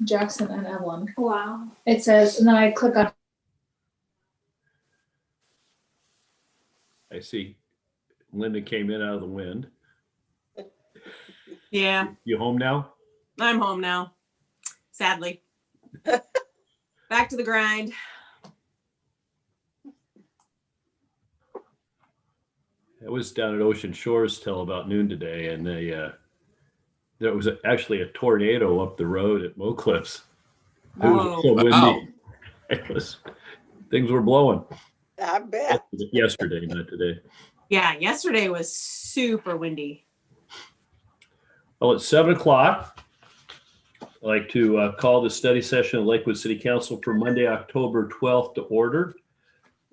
Jackson and Evelyn. Wow. It says, and then I click on. I see Linda came in out of the wind. Yeah, You home now? I'm home now. Sadly. Back to the grind. I was down at Ocean Shores till about noon today, and there was actually a tornado up the road at Mlk. It was so windy. Wow. It was, things were blowing. I bet. Yesterday, not today. Yeah, yesterday was super windy. Well, it's 7 o'clock. I'd like to call the study session of Lakewood City Council for Monday, October 12th to order.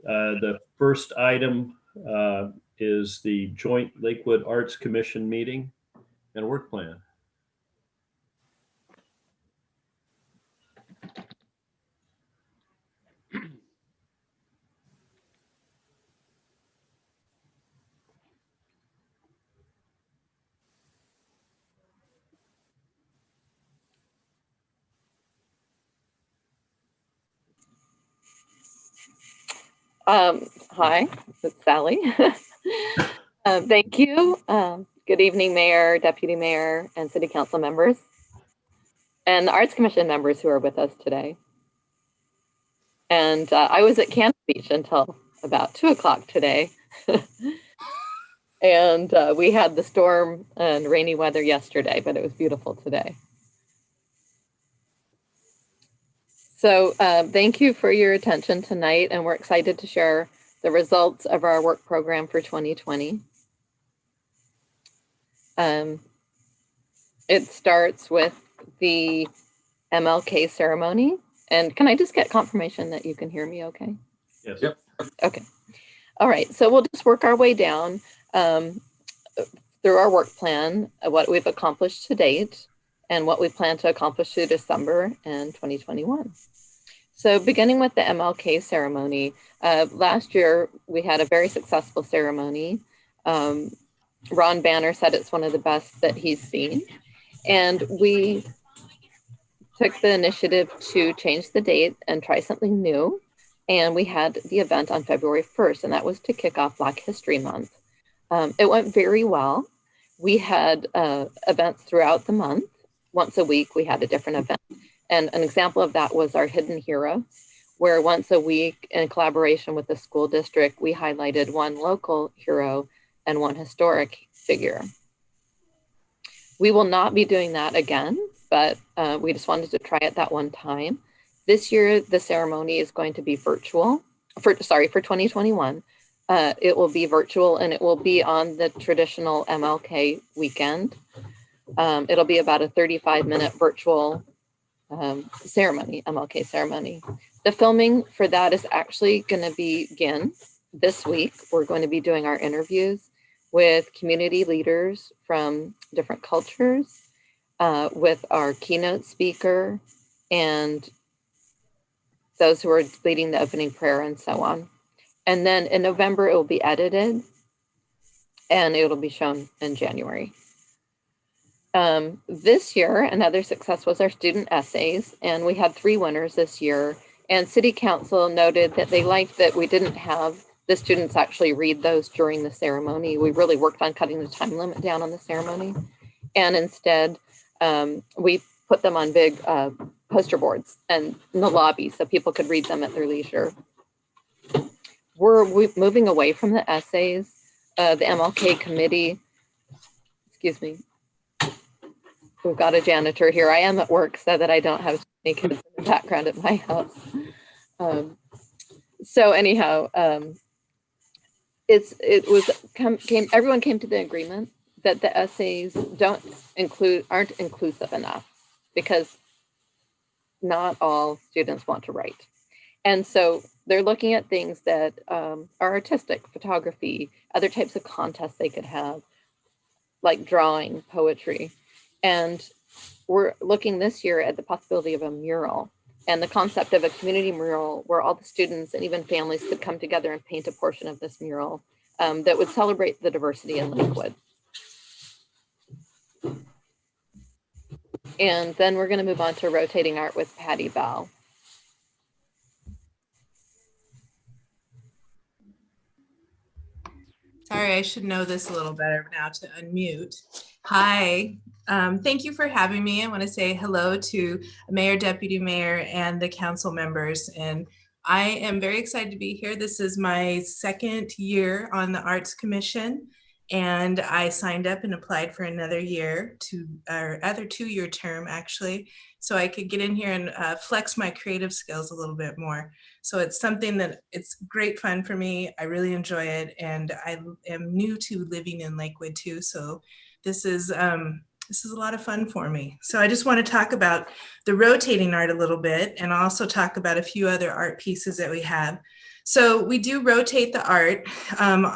The first item is the joint Lakewood Arts Commission meeting and work plan. Hi, it's Sally. Thank you. Good evening, Mayor, Deputy Mayor, and City Council members, and the Arts Commission members who are with us today. And I was at Cannon Beach until about 2 o'clock today. And we had the storm and rainy weather yesterday, but it was beautiful today. So thank you for your attention tonight, and we're excited to share the results of our work program for 2020. It starts with the Mlk ceremony. And can I just get confirmation that you can hear me okay? Yes. Yep. Okay. All right. So we'll just work our way down through our work plan, what we've accomplished to date, and what we plan to accomplish through December and 2021. So beginning with the Mlk ceremony, last year we had a very successful ceremony. Ron Banner said it's one of the best that he's seen. And we took the initiative to change the date and try something new. And we had the event on February 1st, and that was to kick off Black History Month. It went very well. We had events throughout the month. Once a week, we had a different event. And an example of that was our Hidden Hero, where once a week, in collaboration with the school district, we highlighted one local hero and one historic figure. We will not be doing that again, but we just wanted to try it that one time. This year, the ceremony is going to be virtual, for 2021. It will be virtual, and it will be on the traditional Mlk weekend. It'll be about a 35-minute virtual ceremony, Mlk ceremony. The filming for that is actually going to begin this week. We're going to be doing our interviews with community leaders from different cultures, with our keynote speaker, and those who are leading the opening prayer and so on. And then in November, it will be edited, and it will be shown in January. This year, another success was our student essays, and we had 3 winners this year. And City Council noted that they liked that we didn't have the students actually read those during the ceremony. We really worked on cutting the time limit down on the ceremony. And instead, we put them on big poster boards and in the lobby so people could read them at their leisure. We're moving away from the essays. The Mlk Committee, excuse me, we've got a janitor here. I am at work so that I don't have too many kids in the background at my house. So anyhow, everyone came to the agreement that the essays aren't inclusive enough, because not all students want to write. And so they're looking at things that are artistic, photography, other types of contests they could have, like drawing, poetry. And we're looking this year at the possibility of a mural, and the concept of a community mural where all the students and even families could come together and paint a portion of this mural that would celebrate the diversity in Lakewood. And then we're going to move on to rotating art with Patty Bell. Sorry, I should know this a little better now to unmute. Hi, thank you for having me. I want to say hello to Mayor, Deputy Mayor, and the council members. And I am very excited to be here. This is my second year on the Arts Commission. And I signed up and applied for another year or other 2-year term actually, so I could get in here and flex my creative skills a little bit more. So it's something that it's great fun for me. I really enjoy it, and I am new to living in Lakewood too. So this is a lot of fun for me. So I just want to talk about the rotating art a little bit, and also talk about a few other art pieces that we have. So we do rotate the art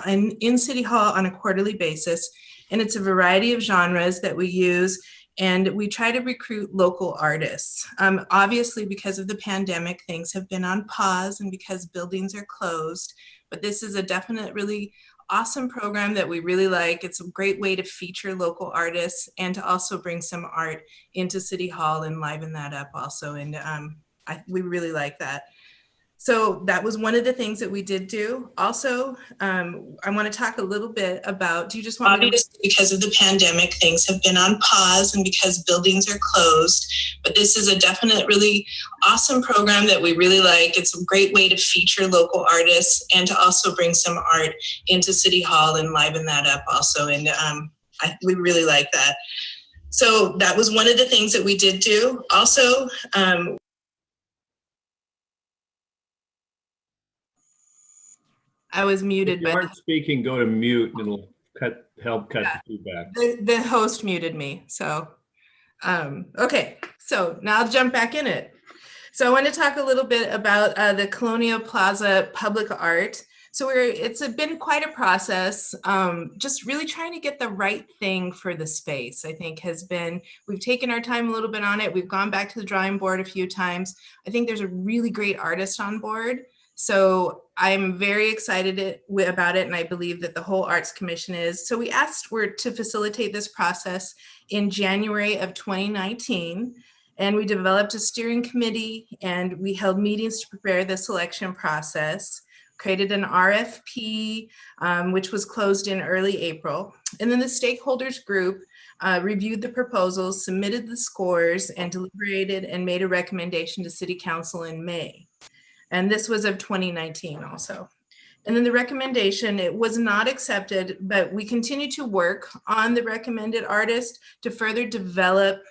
in City Hall on a quarterly basis, and it's a variety of genres that we use, and we try to recruit local artists. Obviously, because of the pandemic, things have been on pause and because buildings are closed, but this is a definite, really awesome program that we really like. It's a great way to feature local artists and to also bring some art into City Hall and liven that up also, and we really like that. So that was one of the things that we did do. Also, I want to talk a little bit about, do you just want me to... Because of the pandemic, things have been on pause and because buildings are closed, but this is a definite, really awesome program that we really like. It's a great way to feature local artists and to also bring some art into City Hall and liven that up also. And we really like that. So that was one of the things that we did do. Also, I was muted. If you aren't speaking, go to mute and it'll help cut the feedback. The host muted me. So, okay. So now I'll jump back in it. So I want to talk a little bit about the Colonial Plaza public art. So it's been quite a process, just really trying to get the right thing for the space, I think we've taken our time a little bit on it. We've gone back to the drawing board a few times. I think there's a really great artist on board. So I'm very excited about it, and I believe that the whole Arts Commission is. So we asked to facilitate this process in January of 2019, and we developed a steering committee, and we held meetings to prepare the selection process, created an RFP, which was closed in early April. And then the stakeholders group reviewed the proposals, submitted the scores, and deliberated and made a recommendation to City Council in May. And this was of 2019 also. And then the recommendation, it was not accepted, but we continue to work on the recommended artist to further develop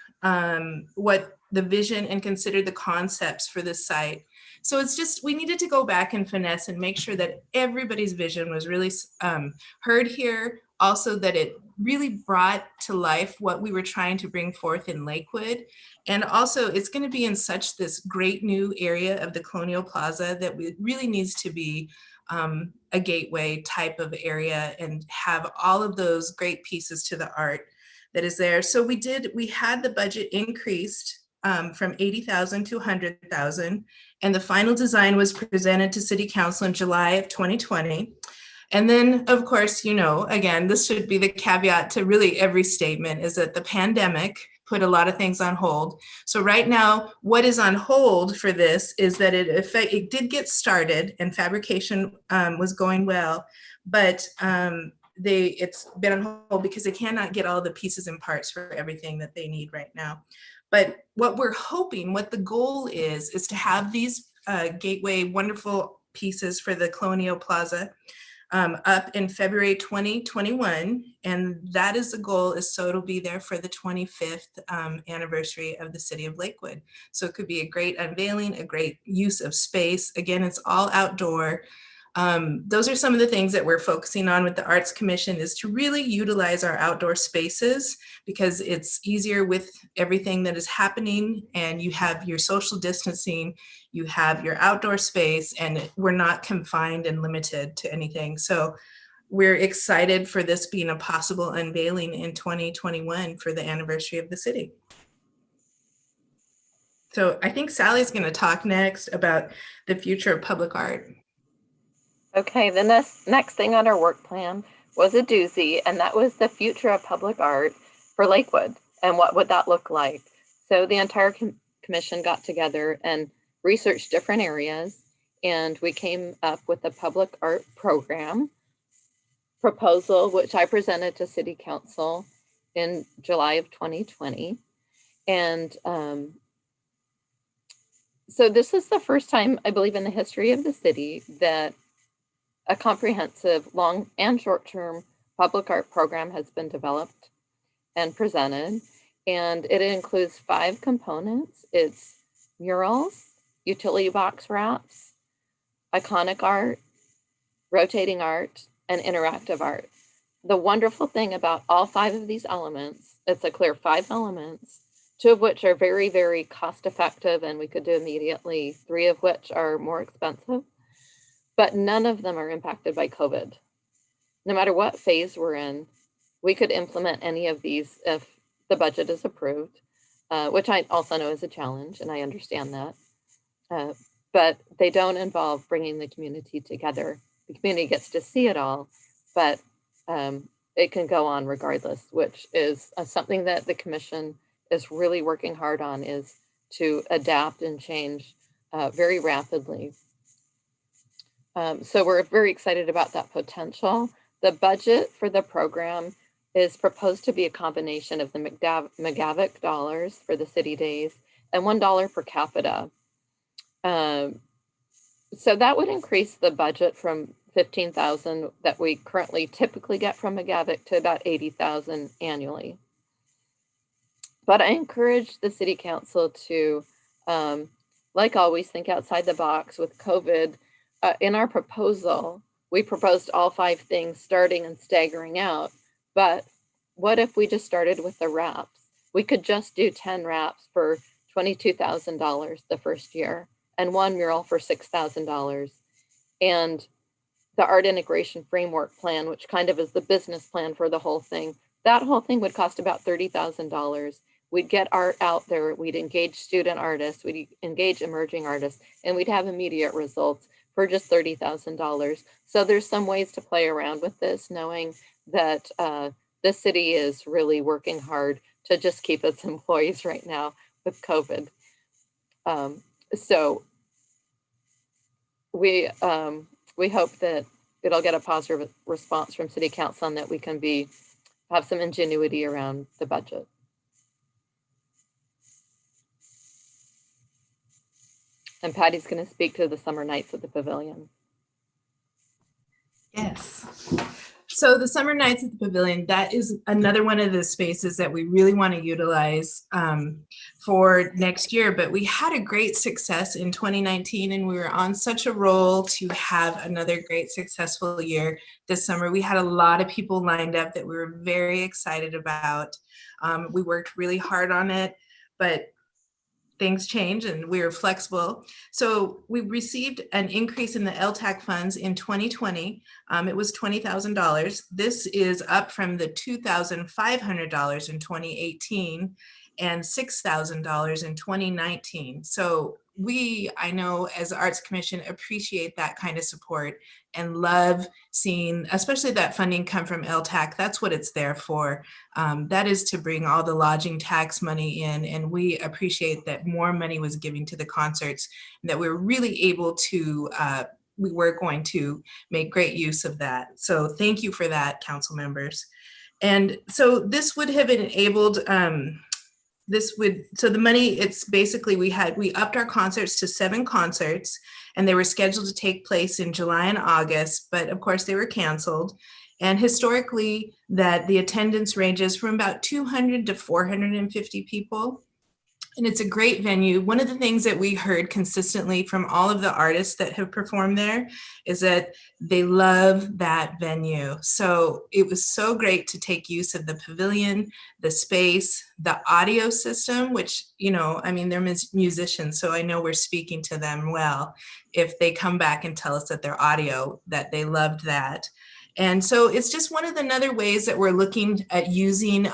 what the vision and consider the concepts for this site. So it's just, we needed to go back and finesse and make sure that everybody's vision was really heard here. Also that it really brought to life what we were trying to bring forth in Lakewood. And also it's going to be in such this great new area of the Colonial Plaza that really needs to be a gateway type of area and have all of those great pieces to the art that is there. So we had the budget increased from 80,000 to 100,000, and the final design was presented to City Council in July of 2020. And then, of course, again, this should be the caveat to really every statement, is that the pandemic put a lot of things on hold. So right now, what is on hold for this is that it did get started and fabrication was going well, but it's been on hold because they cannot get all the pieces and parts for everything that they need right now. But what we're hoping, what the goal is to have these gateway wonderful pieces for the Colonial Plaza up in February 2021, and that is the goal, is so it'll be there for the 25th anniversary of the city of Lakewood. So it could be a great unveiling, a great use of space. Again, it's all outdoor. Those are some of the things that we're focusing on with the Arts Commission, is to really utilize our outdoor spaces, because it's easier with everything that is happening, and you have your social distancing, you have your outdoor space, and we're not confined and limited to anything. So we're excited for this being a possible unveiling in 2021 for the anniversary of the city. So I think Sally's going to talk next about the future of public art. Okay, the next thing on our work plan was a doozy, and that was the future of public art for Lakewood, and what would that look like. So the entire commission got together and researched different areas, and we came up with a public art program proposal, which I presented to City Council in July of 2020. And so this is the first time, I believe, in the history of the city that a comprehensive long and short-term public art program has been developed and presented. And it includes 5 components. It's murals, utility box wraps, iconic art, rotating art, and interactive art. The wonderful thing about all 5 of these elements, it's a clear 5 elements, 2 of which are very, very cost effective and we could do immediately, 3 of which are more expensive, but none of them are impacted by COVID. No matter what phase we're in, we could implement any of these if the budget is approved, which I also know is a challenge, and I understand that. But they don't involve bringing the community together. The community gets to see it all, but it can go on regardless, which is something that the commission is really working hard on, is to adapt and change very rapidly. So we're very excited about that potential. The budget for the program is proposed to be a combination of the McGavick dollars for the city days and $1 per capita. So that would increase the budget from $15,000 that we currently typically get from McGavick to about $80,000 annually. But I encourage the city council to, like always, think outside the box. With COVID. In our proposal, we proposed all 5 things starting and staggering out. But what if we just started with the wraps? We could just do 10 wraps for $22,000 the first year and 1 mural for $6,000. And the art integration framework plan, which kind of is the business plan for the whole thing, that whole thing would cost about $30,000. We'd get art out there, we'd engage student artists, we'd engage emerging artists, and we'd have immediate results for just $30,000. So there's some ways to play around with this, knowing that the city is really working hard to just keep its employees right now with COVID. So we hope that it'll get a positive response from City Council and that we can have some ingenuity around the budget. And Patty's going to speak to the summer nights at the Pavilion. Yes. So the summer nights at the Pavilion, that is another one of the spaces that we really want to utilize for next year. But we had a great success in 2019, and we were on such a roll to have another great successful year this summer. We had a lot of people lined up that we were very excited about. We worked really hard on it, but things change and we were flexible. So we received an increase in the LTAC funds in 2020. It was $20,000. This is up from the $2,500 in 2018 and $6,000 in 2019. So I know as the Arts Commission, appreciate that kind of support and love seeing, especially that funding come from LTAC. That's what it's there for. That is to bring all the lodging tax money in, and we appreciate that more money was given to the concerts and that we're really able to, we were going to make great use of that. So thank you for that, council members. And so this would have enabled, so the money, it's basically, we upped our concerts to 7 concerts, and they were scheduled to take place in July and August, but of course they were canceled. And historically, that the attendance ranges from about 200 to 450 people. And it's a great venue. One of the things that we heard consistently from all of the artists that have performed there is that they love that venue. So it was so great to take use of the pavilion, the space, the audio system, which, you know, I mean, they're musicians, so I know we're speaking to them well if they come back and tell us that their audio, that they loved that. And so it's just one of the other ways that we're looking at using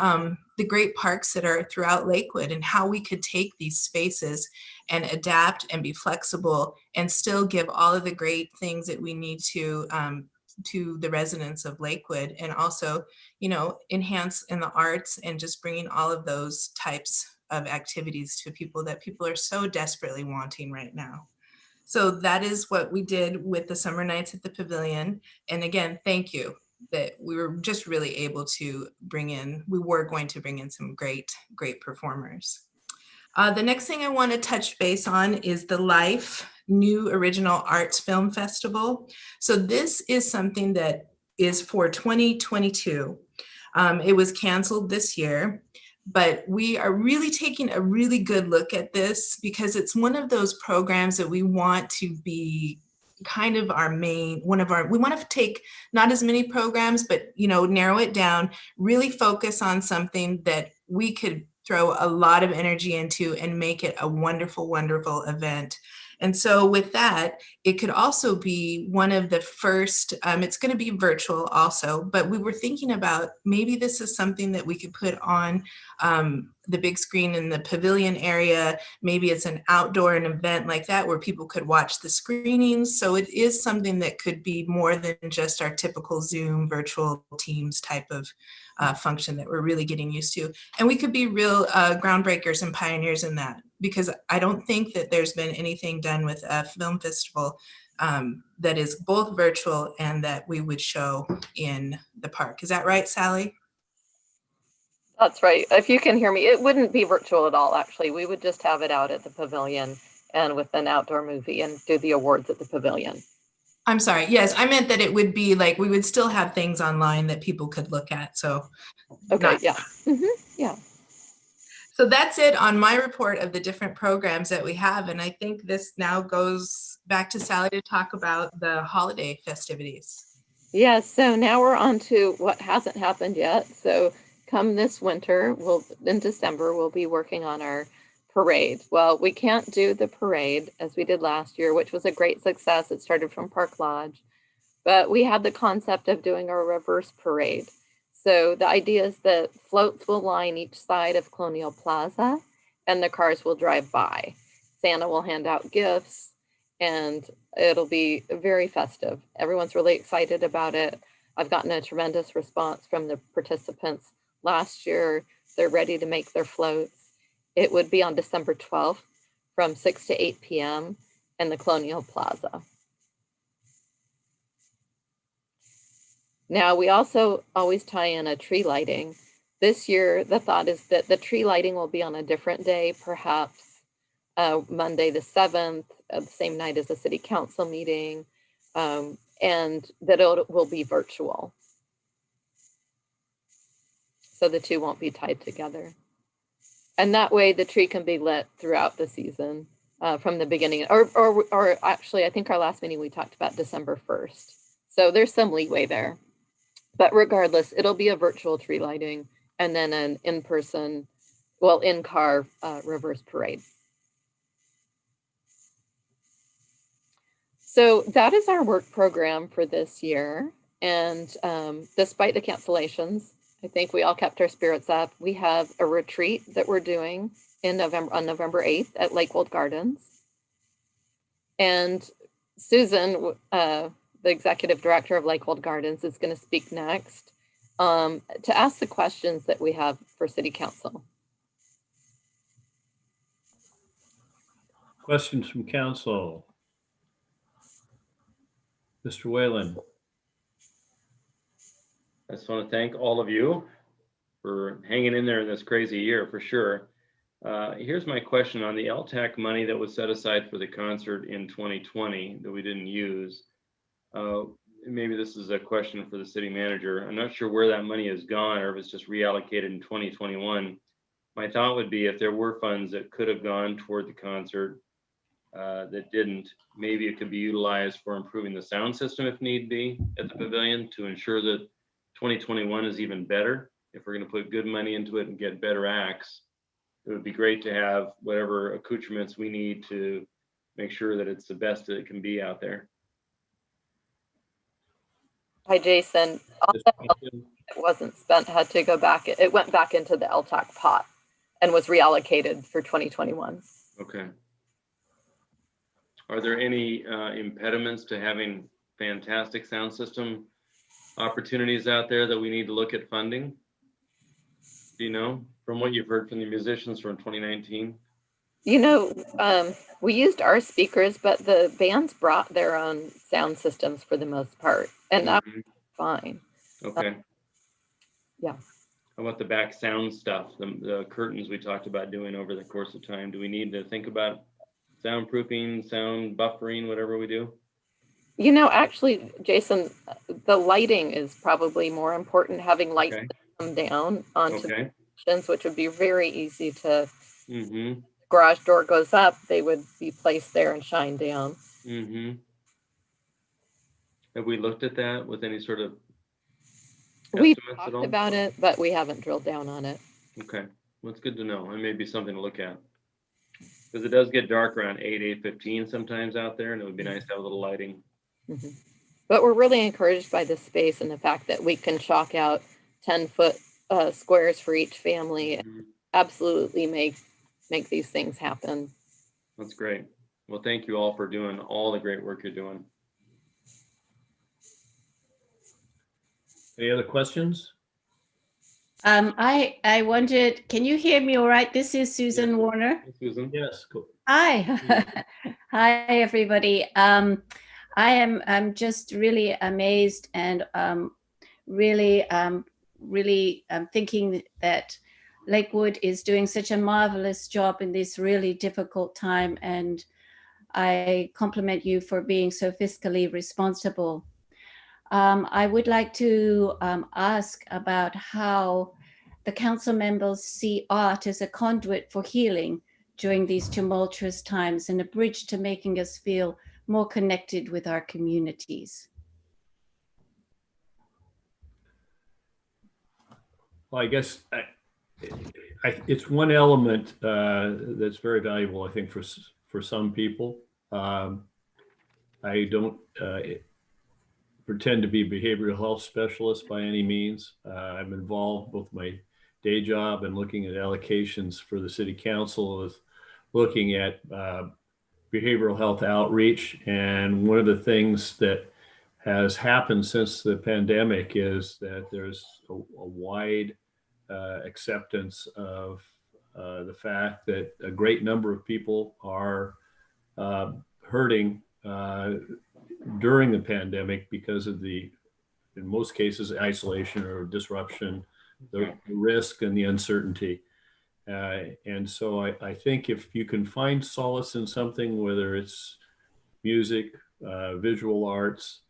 the great parks that are throughout Lakewood and how we could take these spaces and adapt and be flexible and still give all of the great things that we need to the residents of Lakewood, and also, you know, enhance in the arts and just bringing all of those types of activities to people that people are so desperately wanting right now. So that is what we did with the summer nights at the Pavilion. And again, thank you that we were just really able to we were going to bring in some great performers. The next thing I want to touch base on is the Life New Original Arts Film Festival. So this is something that is for 2022. It was canceled this year, but we are really taking a really good look at this because it's one of those programs that we want to be kind of our main, we want to take not as many programs, but narrow it down, really focus on something that we could throw a lot of energy into and make it a wonderful, wonderful event. And so with that, it could also be one of the first, it's going to be virtual also, but we were thinking about maybe this is something that we could put on the big screen in the Pavilion area. Maybe it's an outdoor event like that where people could watch the screenings. So it is something that could be more than just our typical Zoom virtual Teams type of function that we're really getting used to. And we could be real groundbreakers and pioneers in that, because I don't think that there's been anything done with a film festival that is both virtual and that we would show in the park. Is that right, Sally? That's right. If you can hear me, it wouldn't be virtual at all, actually. We would just have it out at the Pavilion and with an outdoor movie and do the awards at the Pavilion. I'm sorry. Yes, I meant that it would be like, we would still have things online that people could look at. So, okay, yeah. Yeah. So that's it on my report of the different programs that we have. And I think this now goes back to Sally to talk about the holiday festivities. Yeah, so now we're on to what hasn't happened yet. So come this winter, in December, we'll be working on our parade. Well, we can't do the parade as we did last year, which was a great success. It started from Park Lodge, but we had the concept of doing a reverse parade. So the idea is that floats will line each side of Colonial Plaza and the cars will drive by. Santa will hand out gifts and it'll be very festive. Everyone's really excited about it. I've gotten a tremendous response from the participants last year. They're ready to make their floats. It would be on December 12th from 6 to 8 p.m. in the Colonial Plaza. Now, we also always tie in a tree lighting. This year, the thought is that the tree lighting will be on a different day, perhaps Monday the 7th, the same night as the city council meeting, and that it will be virtual. So the two won't be tied together. And that way the tree can be lit throughout the season from the beginning, or actually, I think our last meeting we talked about December 1st. So there's some leeway there. But regardless, it'll be a virtual tree lighting and then an in-person, well, in-car reverse parade. So that is our work program for this year. And despite the cancellations, I think we all kept our spirits up. We have a retreat that we're doing on November 8th at Lakewood Gardens. And Susan, the executive director of Lakewood Gardens, is going to speak next to ask the questions that we have for City Council. Questions from council? Mr. Whalen. I just want to thank all of you for hanging in there in this crazy year for sure. Here's my question on the LTAC money that was set aside for the concert in 2020 that we didn't use. Maybe this is a question for the city manager. I'm not sure where that money has gone or if it's just reallocated in 2021. My thought would be if there were funds that could have gone toward the concert that didn't, maybe it could be utilized for improving the sound system if need be at the Pavilion to ensure that 2021 is even better. If we're going to put good money into it and get better acts, it would be great to have whatever accoutrements we need to make sure that it's the best that it can be out there. Hi, Jason. All that that wasn't spent had to go back. It went back into the LTAC pot and was reallocated for 2021. Okay. Are there any impediments to having fantastic sound system opportunities out there that we need to look at funding? Do you know, from what you've heard from the musicians from 2019? You know, we used our speakers, but the bands brought their own sound systems for the most part, and that was Mhm. fine. Okay. Yeah. How about the back sound stuff, the curtains we talked about doing over the course of time? Do we need to think about soundproofing, sound buffering, whatever we do? You know, actually, Jason, the lighting is probably more important, having lights Okay. that come down onto the Okay. sections, which would be very easy to, Mm-hmm. garage door goes up, they would be placed there and shine down. Mm-hmm. Have we looked at that with any sort of We've estimates at talked all? about it, but we haven't drilled down on it. Okay, well, it's good to know. It may be something to look at. Because it does get dark around 8:15 sometimes out there, and it would be nice to have a little lighting. Mhm. But we're really encouraged by the space and the fact that we can chalk out 10-foot squares for each family and Mhm. absolutely make these things happen. That's great. Well, thank you all for doing all the great work you're doing. Any other questions? I wondered, can you hear me all right? This is Susan Yeah. Warner. Hey, Susan. Yes, cool. Hi. Hi, everybody. I'm just really amazed and really thinking that Lakewood is doing such a marvelous job in this really difficult time, and I compliment you for being so fiscally responsible. I would like to ask about how the council members see art as a conduit for healing during these tumultuous times and a bridge to making us feel more connected with our communities. Well, I guess it's one element that's very valuable, I think, for some people. I don't pretend to be a behavioral health specialist by any means. I'm involved both my day job and looking at allocations for the city council, is looking at behavioral health outreach. And one of the things that has happened since the pandemic is that there's a wide acceptance of the fact that a great number of people are hurting during the pandemic because of in most cases, isolation or disruption, the risk and the uncertainty. And so I think if you can find solace in something, whether it's music, visual arts,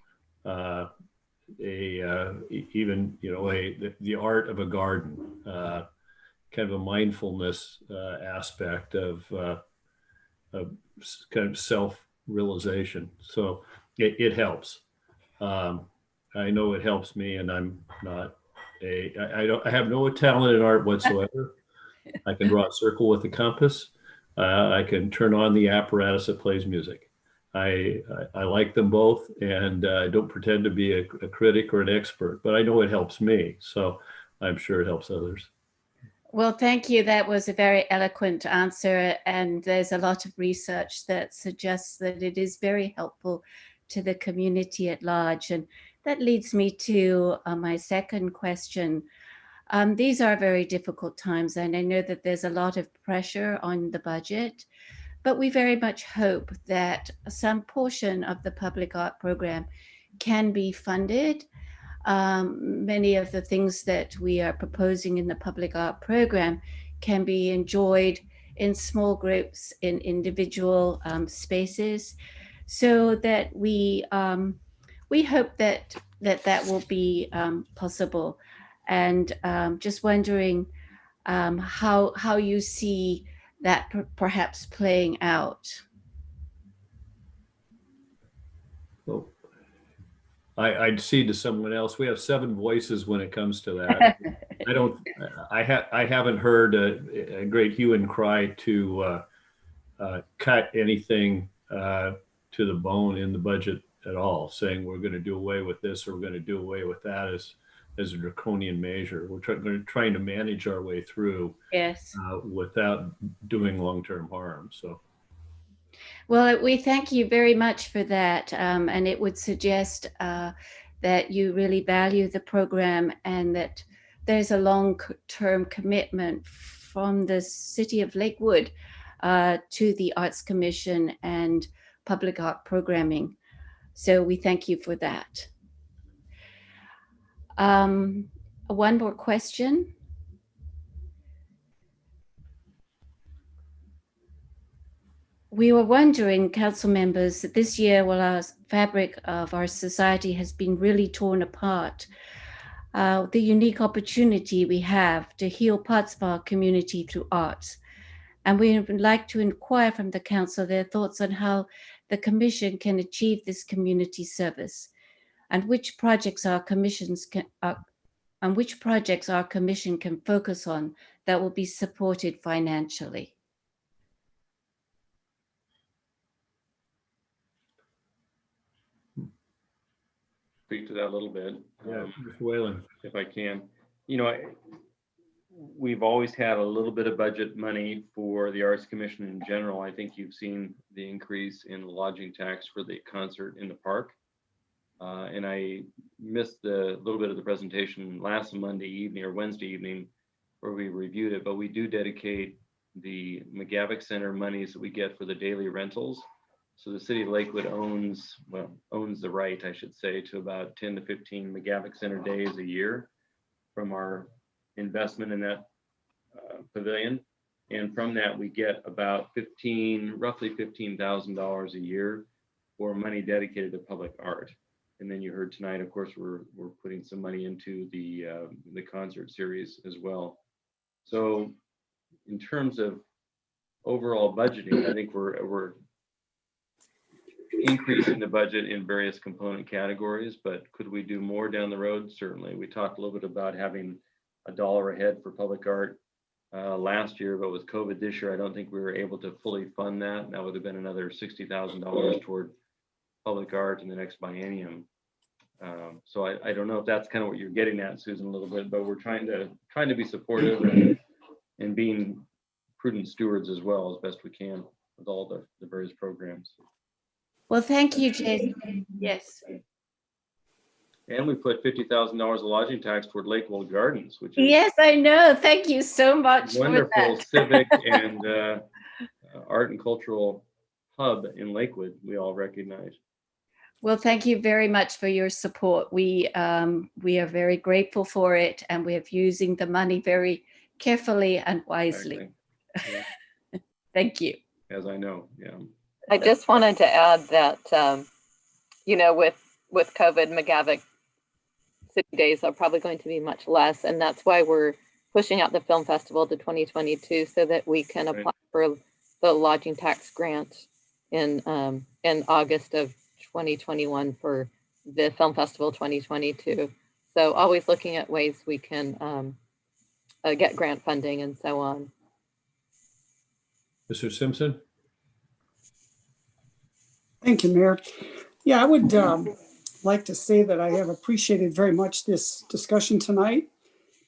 even the art of a garden, kind of a mindfulness aspect of kind of self-realization. So it helps. I know it helps me, and I'm not I have no talent in art whatsoever. I can draw a circle with a compass. I can turn on the apparatus that plays music. I like them both, and I don't pretend to be a critic or an expert, but I know it helps me. So I'm sure it helps others. Well, thank you. That was a very eloquent answer. And there's a lot of research that suggests that it is very helpful to the community at large. And that leads me to my second question. These are very difficult times, and I know that there's a lot of pressure on the budget, but we very much hope that some portion of the public art program can be funded. Many of the things that we are proposing in the public art program can be enjoyed in small groups, in individual spaces, so that we hope that that will be possible. And just wondering how you see that perhaps playing out. Well, I'd cede to someone else. We have 7 voices when it comes to that. I haven't heard a great hue and cry to cut anything to the bone in the budget at all, saying we're going to do away with this or we're going to do away with that as a draconian measure. We're trying to manage our way through Yes. without doing long-term harm. So. Well, we thank you very much for that. And it would suggest that you really value the program and that there's a long-term commitment from the city of Lakewood to the Arts Commission and public art programming. So we thank you for that. One more question. We were wondering, council members, that this year, while our fabric of our society has been really torn apart, the unique opportunity we have to heal parts of our community through arts. And we would like to inquire from the council their thoughts on how the commission can achieve this community service, and which projects our commission can focus on that will be supported financially. Speak to that a little bit. Yeah, Mr. Whalen. If I can. You know, we've always had a little bit of budget money for the Arts Commission in general. I think you've seen the increase in the lodging tax for the concert in the park. And I missed the little bit of the presentation last Monday evening or Wednesday evening where we reviewed it, but we do dedicate the McGavick Center monies that we get for the daily rentals. So the city of Lakewood owns the right, I should say, to about 10 to 15 McGavick Center days a year from our investment in that pavilion. And from that, we get about roughly $15,000 a year for money dedicated to public art. And then you heard tonight, of course, we're putting some money into the concert series as well. So in terms of overall budgeting, I think we're increasing the budget in various component categories, but could we do more down the road? Certainly. We talked a little bit about having $1 a head for public art last year, but with COVID this year, I don't think we were able to fully fund that. That would have been another $60,000 toward public art in the next biennium. So I don't know if that's kind of what you're getting at, Susan, a little bit, but we're trying to be supportive and being prudent stewards as well as best we can with all the various programs. Well, thank you, Jason. Yes. And we put $50,000 of lodging tax toward Lakewood Gardens, which is Yes, I know. Thank you so much wonderful for that. civic and art and cultural hub in Lakewood. We all recognize. Well, thank you very much for your support. We are very grateful for it, and we're using the money very carefully and wisely. Exactly. Yeah. Thank you. As I know, yeah. I just wanted to add that, you know, with COVID, McGavick City Days are probably going to be much less. And that's why we're pushing out the film festival to 2022 so that we can apply for the lodging tax grant in August of 2021 for the film festival 2022. So always looking at ways we can get grant funding and so on. Mr. Simpson? Thank you, Mayor. Yeah, I would like to say that I have appreciated very much this discussion tonight,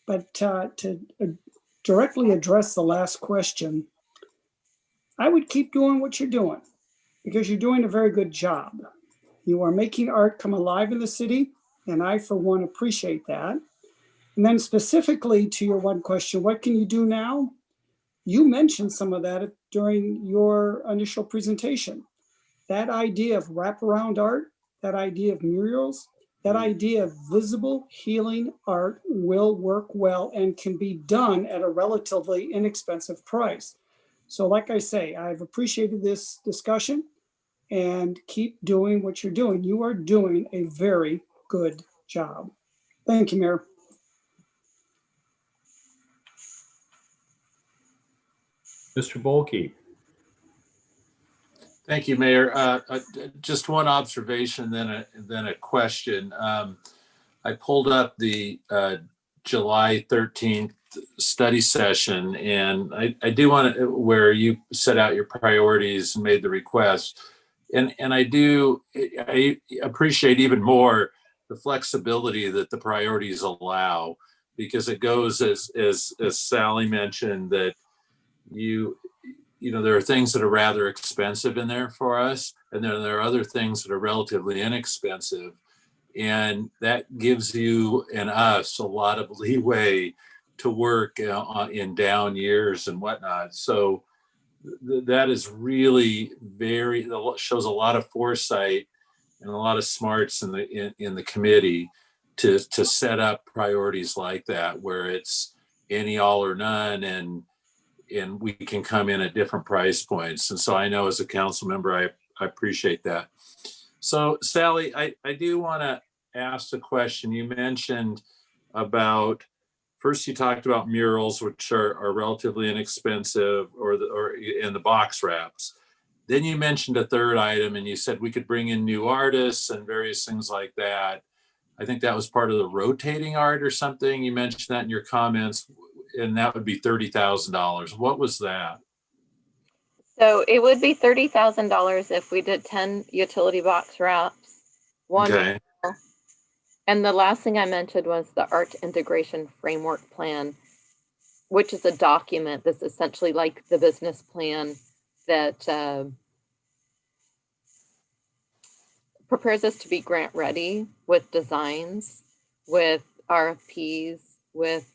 but to directly address the last question, I would keep doing what you're doing because you're doing a very good job. You are making art come alive in the city, and I, for one, appreciate that. And then specifically to your one question, what can you do now? You mentioned some of that during your initial presentation. That idea of wraparound art, that idea of murals, that idea of visible healing art will work well and can be done at a relatively inexpensive price. So like I say, I've appreciated this discussion and keep doing what you're doing. You are doing a very good job. Thank you, Mayor. Mr. Mlk. Thank you, Mayor. Just one observation, then a question. I pulled up the July 13th study session, and I do want to, where you set out your priorities and made the request. And I appreciate even more the flexibility that the priorities allow, because it goes as Sally mentioned, that you know, there are things that are rather expensive in there for us, and then there are other things that are relatively inexpensive. And that gives you and us a lot of leeway to work in down years and whatnot. So that is really shows a lot of foresight and a lot of smarts in the committee to set up priorities like that, where it's any, all, or none, and we can come in at different price points. And so I know as a council member, I appreciate that. So Sally, I do want to ask a question. You mentioned about, first you talked about murals, which are relatively inexpensive, or in the box wraps. Then you mentioned a third item and you said we could bring in new artists and various things like that. I think that was part of the rotating art or something. You mentioned that in your comments, and that would be $30,000. What was that? So it would be $30,000 if we did 10 utility box wraps, one Okay. mural. And the last thing I mentioned was the art integration framework plan, which is a document that's essentially like the business plan that prepares us to be grant ready with designs, with RFPs, with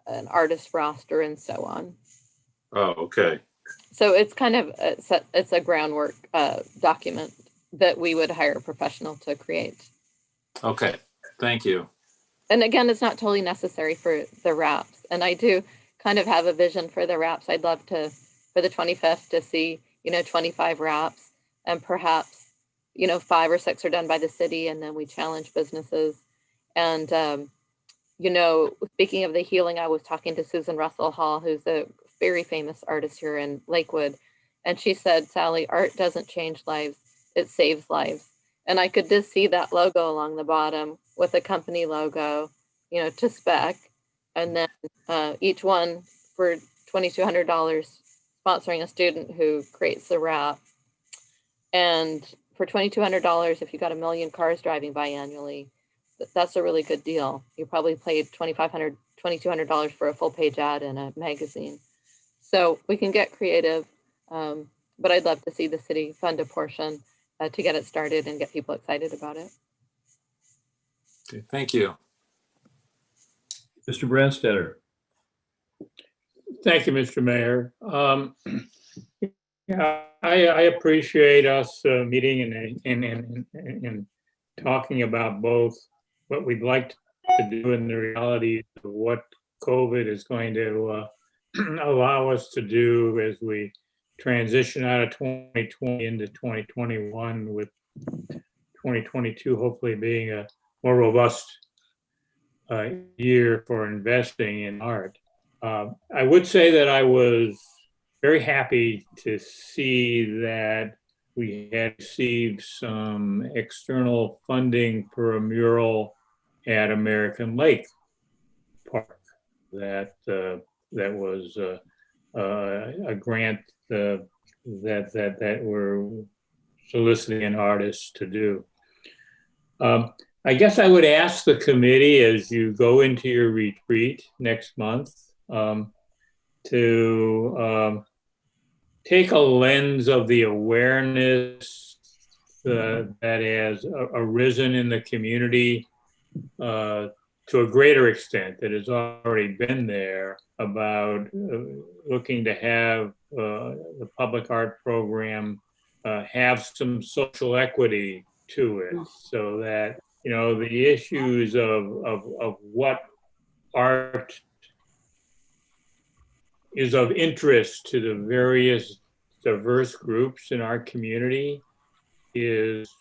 an artist roster, and so on. Oh, okay. So it's kind of it's a groundwork document that we would hire a professional to create. Okay, thank you. And again, it's not totally necessary for the wraps. And I do kind of have a vision for the wraps. I'd love to, for the 25th, to see, 25 wraps, and perhaps, 5 or 6 are done by the city, and then we challenge businesses. And, speaking of the healing, I was talking to Susan Russell Hall, who's a very famous artist here in Lakewood. And she said, Sally, art doesn't change lives, it saves lives. And I could just see that logo along the bottom with a company logo, to spec. And then each one for $2,200 sponsoring a student who creates the wrap. And for $2,200, if you got 1 million cars driving by annually, that's a really good deal. You probably paid $2,200 for a full page ad in a magazine. So we can get creative, but I'd love to see the city fund a portion to get it started and get people excited about it. Okay, thank you. Mr. Branstetter. Thank you, Mr. Mayor. Yeah, I appreciate us meeting and talking about both what we'd like to do and the reality of what COVID is going to allow us to do as we transition out of 2020 into 2021, with 2022 hopefully being a more robust year for investing in art. I would say that I was very happy to see that we had received some external funding for a mural at American Lake Park. That was a grant that we're soliciting artists to do. I guess I would ask the committee, as you go into your retreat next month, to take a lens of the awareness that has arisen in the community to a greater extent, that has already been there, about looking to have the public art program have some social equity to it, so that the issues of what art is of interest to the various diverse groups in our community is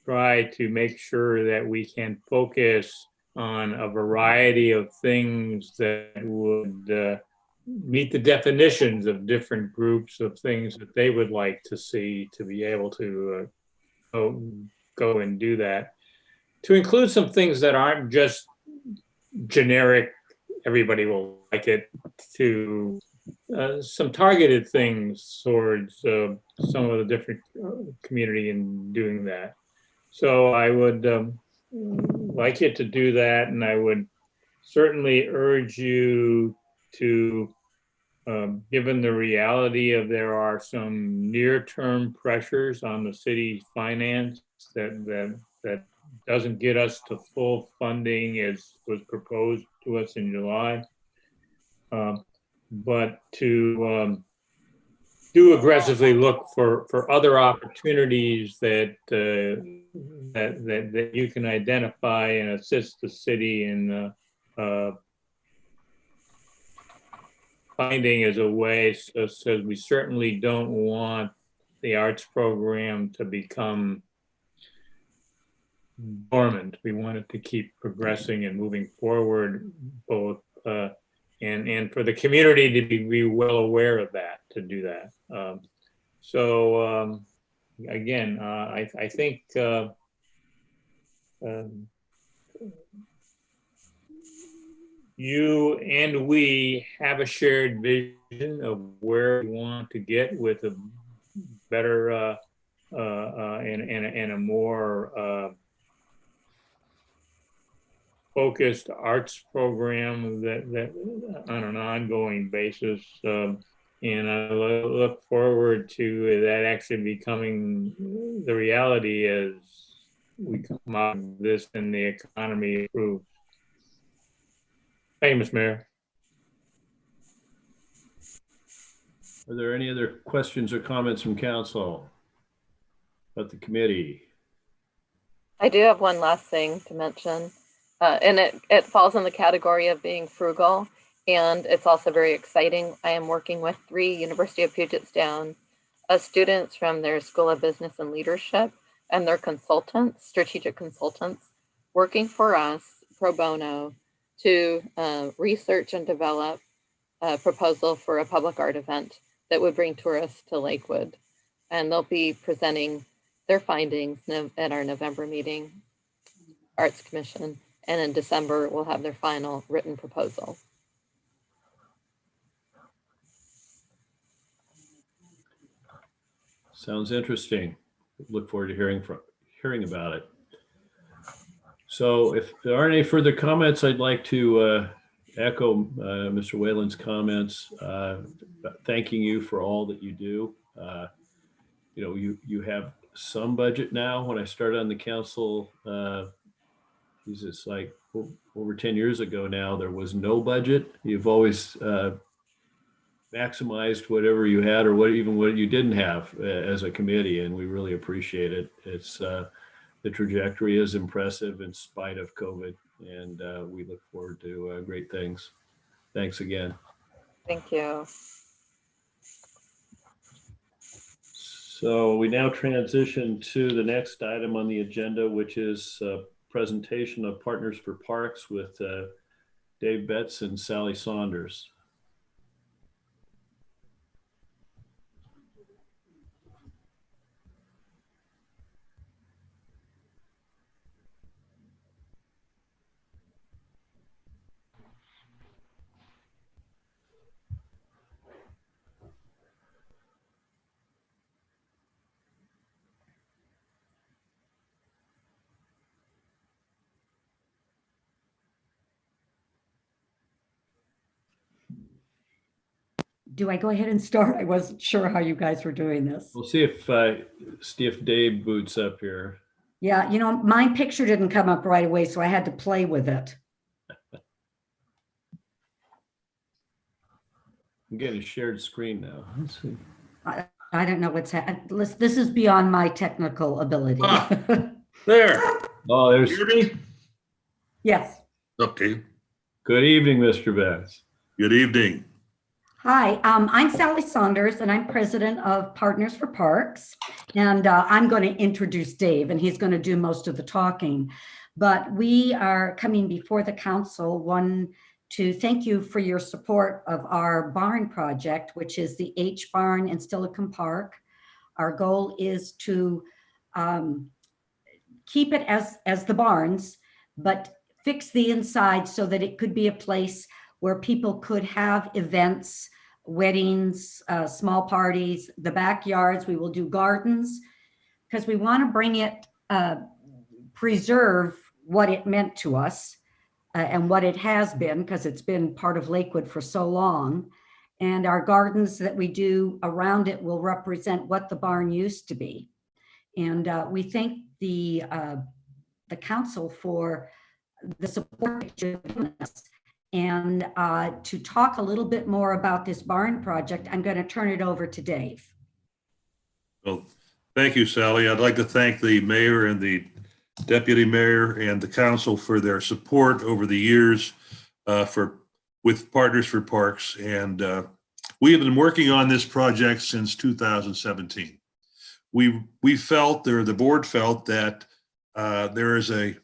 try to make sure that we can focus on a variety of things that would meet the definitions of different groups of things that they would like to see, to be able to go and do that. To include some things that aren't just generic, everybody will like it, to some targeted things towards some of the different community in doing that. So I would like you to do that, and I would certainly urge you to, given the reality of there are some near-term pressures on the city's finance that doesn't get us to full funding as was proposed to us in July. But to do aggressively look for other opportunities that that you can identify and assist the city in finding as a way. So we certainly don't want the arts program to become dormant. We want it to keep progressing and moving forward, both and for the community to be well aware of that, to do that. Again, I think you and we have a shared vision of where we want to get with a better and a more focused arts program that on an ongoing basis. And I look forward to that actually becoming the reality as we come out of this and the economy improves. Thank you, Mr. Mayor. Are there any other questions or comments from council about the committee? I do have one last thing to mention, and it falls in the category of being frugal, and it's also very exciting. I am working with 3 University of Puget Sound students from their School of Business and Leadership and their consultants, strategic consultants, working for us pro bono to research and develop a proposal for a public art event that would bring tourists to Lakewood. And they'll be presenting their findings at our November meeting, Arts Commission, and in December, we'll have their final written proposal. Sounds interesting. Look forward to hearing about it. So if there aren't any further comments, I'd like to echo Mr. Whalen's comments, thanking you for all that you do. You know, you have some budget now. When I started on the council, it's like over 10 years ago now, there was no budget. You've always maximized whatever you had or what you didn't have as a committee, and we really appreciate it. It's the trajectory is impressive in spite of COVID, and we look forward to great things. Thanks again. Thank you. So we now transition to the next item on the agenda, which is a presentation of Partners for Parks with Dave Betts and Sally Saunders. Do I go ahead and start? I wasn't sure how you guys were doing this. We'll see if Dave boots up here. Yeah, you know, my picture didn't come up right away, so I had to play with it. I'm getting a shared screen now. Let's see. I don't know what's happening. This is beyond my technical ability. There. Oh, there's. Hear me? Yes. Okay. Good evening, Mr. Betts. Good evening. Hi, I'm Sally Saunders, and I'm president of Partners for Parks. And I'm going to introduce Dave, and he's going to do most of the talking. But we are coming before the council, to thank you for your support of our barn project, which is the H barn in Steilacoom Park. Our goal is to keep it as the barns, but fix the inside so that it could be a place where people could have events, weddings, small parties, the backyards. We will do gardens because we want to bring it, preserve what it meant to us and what it has been, because it's been part of Lakewood for so long. And our gardens that we do around it will represent what the barn used to be. And we think the the council for the support that you've given us. And to talk a little bit more about this barn project, I'm going to turn it over to Dave. Well, thank you, Sally. I'd like to thank the mayor and the deputy mayor and the council for their support over the years with Partners for Parks. And we have been working on this project since 2017. We felt, or the board felt, that there is a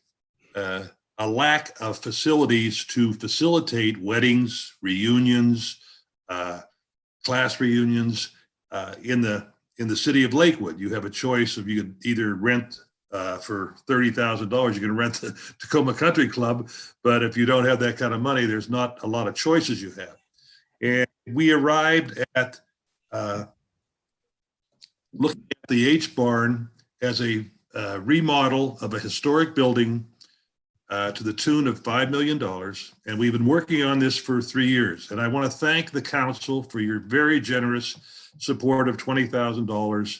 lack of facilities to facilitate weddings, reunions, class reunions in the city of Lakewood. You have a choice of, you could either rent for $30,000, you can rent the Tacoma Country Club, but if you don't have that kind of money, there's not a lot of choices you have. And we arrived at looking at the H barn as a remodel of a historic building to the tune of $5 million. And we've been working on this for 3 years. And I want to thank the council for your very generous support of $20,000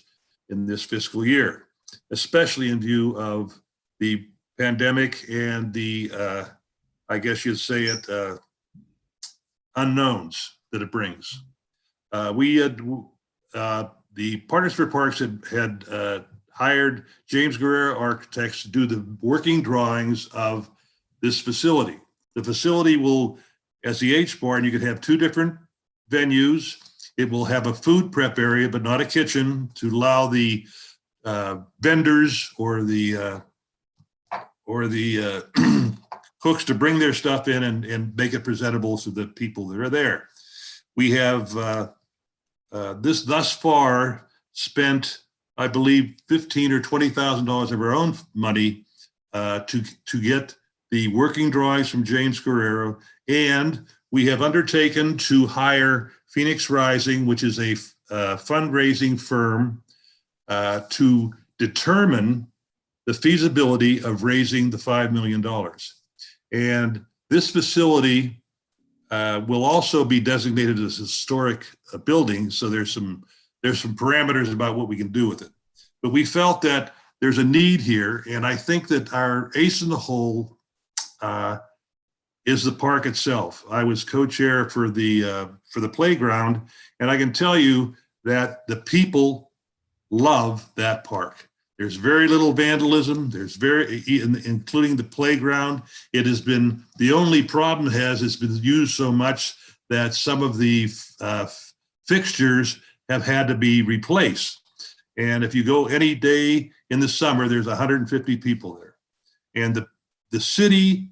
in this fiscal year, especially in view of the pandemic and the, I guess you'd say it, unknowns that it brings. The Partners for Parks had hired James Guerrero Architects to do the working drawings of this facility. The facility will, as the H barn, you could have 2 different venues. It will have a food prep area, but not a kitchen, to allow the vendors or the cooks to bring their stuff in and make it presentable to the people that are there. We have thus far spent, I believe, $15,000 or $20,000 of our own money to get the working drawings from James Guerrero, and we have undertaken to hire Phoenix Rising, which is a fundraising firm, to determine the feasibility of raising the $5 million. And this facility will also be designated as a historic building, so there's some parameters about what we can do with it. But we felt that there's a need here, and I think that our ace in the hole is the park itself. I was co-chair for the playground, and I can tell you that the people love that park. There's very little vandalism. There's including the playground. It has been, the only problem it's been used so much that some of the fixtures have had to be replaced. And if you go any day in the summer, there's 150 people there. And the city,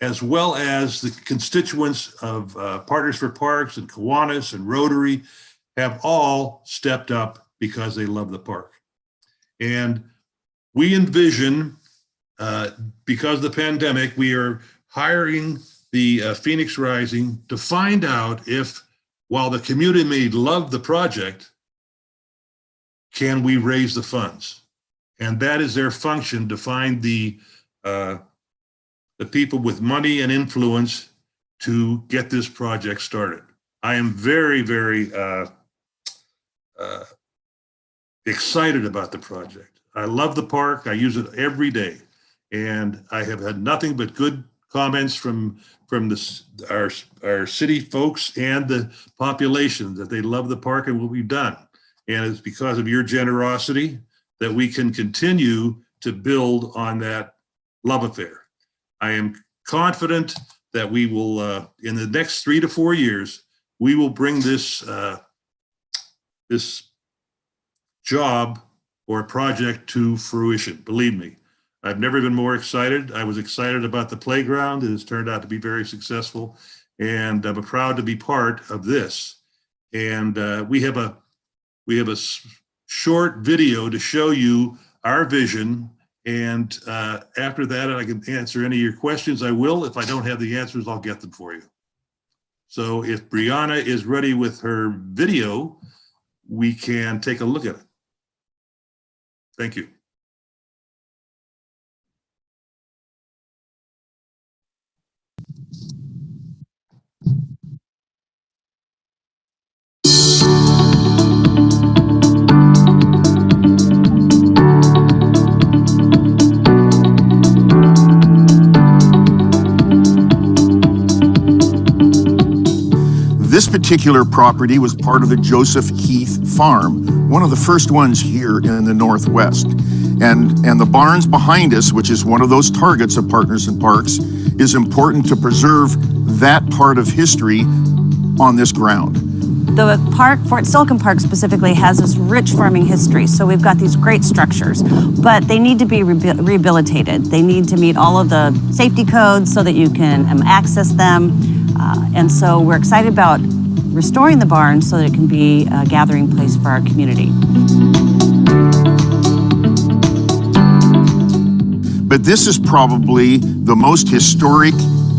as well as the constituents of Partners for Parks and Kiwanis and Rotary, have all stepped up because they love the park. And we envision, because of the pandemic, we are hiring the Phoenix Rising to find out if, while the community may love the project, can we raise the funds? And that is their function, to find the people with money and influence to get this project started. I am very, very excited about the project. I love the park. I use it every day, and I have had nothing but good comments from our city folks and the population that they love the park and what we've done. And it's because of your generosity that we can continue to build on that love affair. I am confident that we will, in the next 3 to 4 years, we will bring this job or project to fruition. Believe me, I've never been more excited. I was excited about the playground. It has turned out to be very successful, and I'm proud to be part of this. And we have a short video to show you our vision. And after that, I can answer any of your questions. I will. If I don't have the answers, I'll get them for you. So if Brianna is ready with her video, we can take a look at it. Thank you. This particular property was part of the Joseph Heath Farm, one of the first ones here in the Northwest. And the barns behind us, which is one of those targets of Partners in Parks, is important to preserve that part of history on this ground. The park, Fort Silicon Park specifically, has this rich farming history. So we've got these great structures, but they need to be rehabilitated. They need to meet all of the safety codes so that you can access them. And so we're excited about restoring the barn so that it can be a gathering place for our community. But this is probably the most historic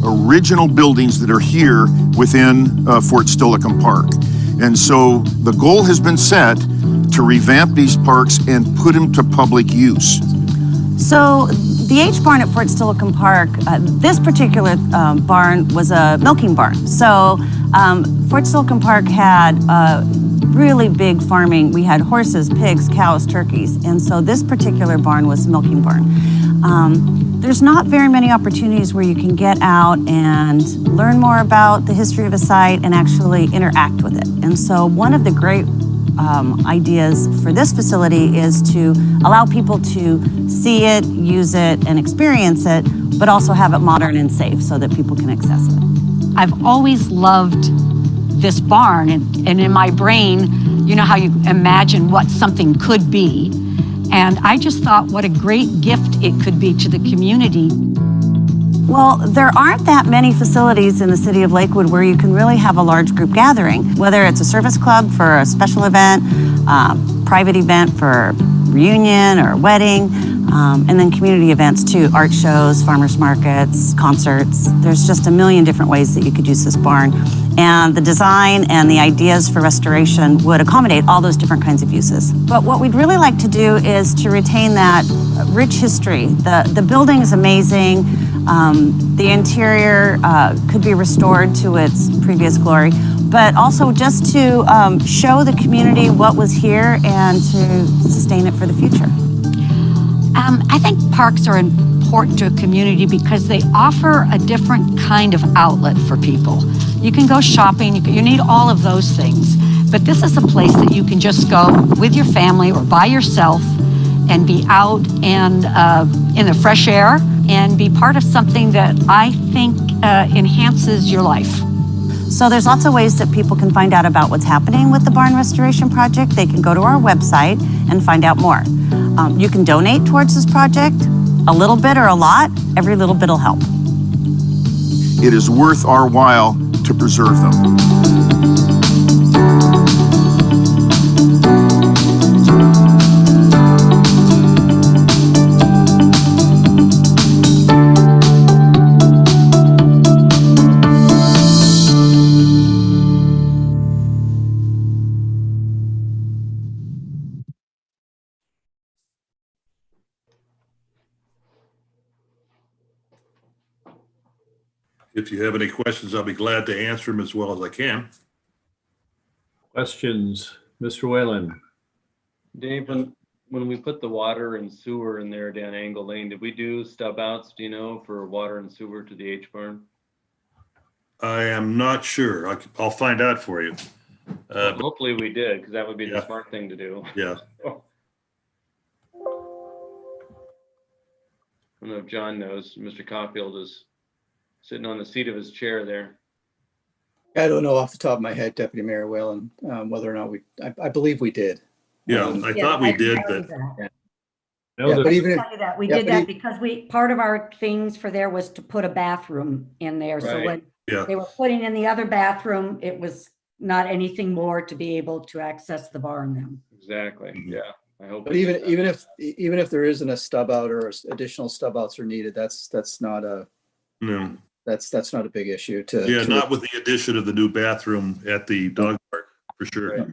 original buildings that are here within Fort Silicon Park. And so the goal has been set to revamp these parks and put them to public use. So the H barn at Fort Silicon Park, this particular barn was a milking barn. So Fort Silicon Park had really big farming. We had horses, pigs, cows, turkeys. And so this particular barn was a milking barn. There's not very many opportunities where you can get out and learn more about the history of a site and actually interact with it. And so one of the great ideas for this facility is to allow people to see it, use it, and experience it, but also have it modern and safe so that people can access it. I've always loved this barn, and in my brain, you know how you imagine what something could be. And I just thought what a great gift it could be to the community. Well, there aren't that many facilities in the city of Lakewood where you can really have a large group gathering, whether it's a service club for a special event, private event for reunion or wedding, and then community events too, art shows, farmers markets, concerts. There's just a million different ways that you could use this barn. And the design and the ideas for restoration would accommodate all those different kinds of uses. But what we'd really like to do is to retain that rich history. The building is amazing. The interior could be restored to its previous glory, but also just to show the community what was here and to sustain it for the future. I think parks are important to a community because they offer a different kind of outlet for people. You can go shopping, you need all of those things, but this is a place that you can just go with your family or by yourself and be out and in the fresh air and be part of something that I think enhances your life. So there's lots of ways that people can find out about what's happening with the barn restoration project. They can go to our website and find out more. You can donate towards this project, a little bit or a lot. Every little bit will help. It is worth our while to preserve them. If you have any questions, I'll be glad to answer them as well as I can. Questions, Mr. Whalen? Dave, when we put the water and sewer in there down Angle Lane, did we do stub outs, do you know, for water and sewer to the H barn? I am not sure. I'll find out for you. Well, hopefully we did, because that would be Yeah. the smart thing to do. Yeah. I don't know if John knows. Mr. Caulfield is sitting on the seat of his chair there. I don't know off the top of my head, Deputy Mayor Whalen, whether or not I believe we did. Yeah, I thought we did, but but even if, we did that because part of our things for there was to put a bathroom in there. So when they were putting in the other bathroom, it was not anything more to be able to access the barn then. Exactly. Yeah. I hope. But even if there isn't a stub out or additional stub outs are needed, that's not a no. That's not a big issue not with the addition of the new bathroom at the dog park for sure. Right.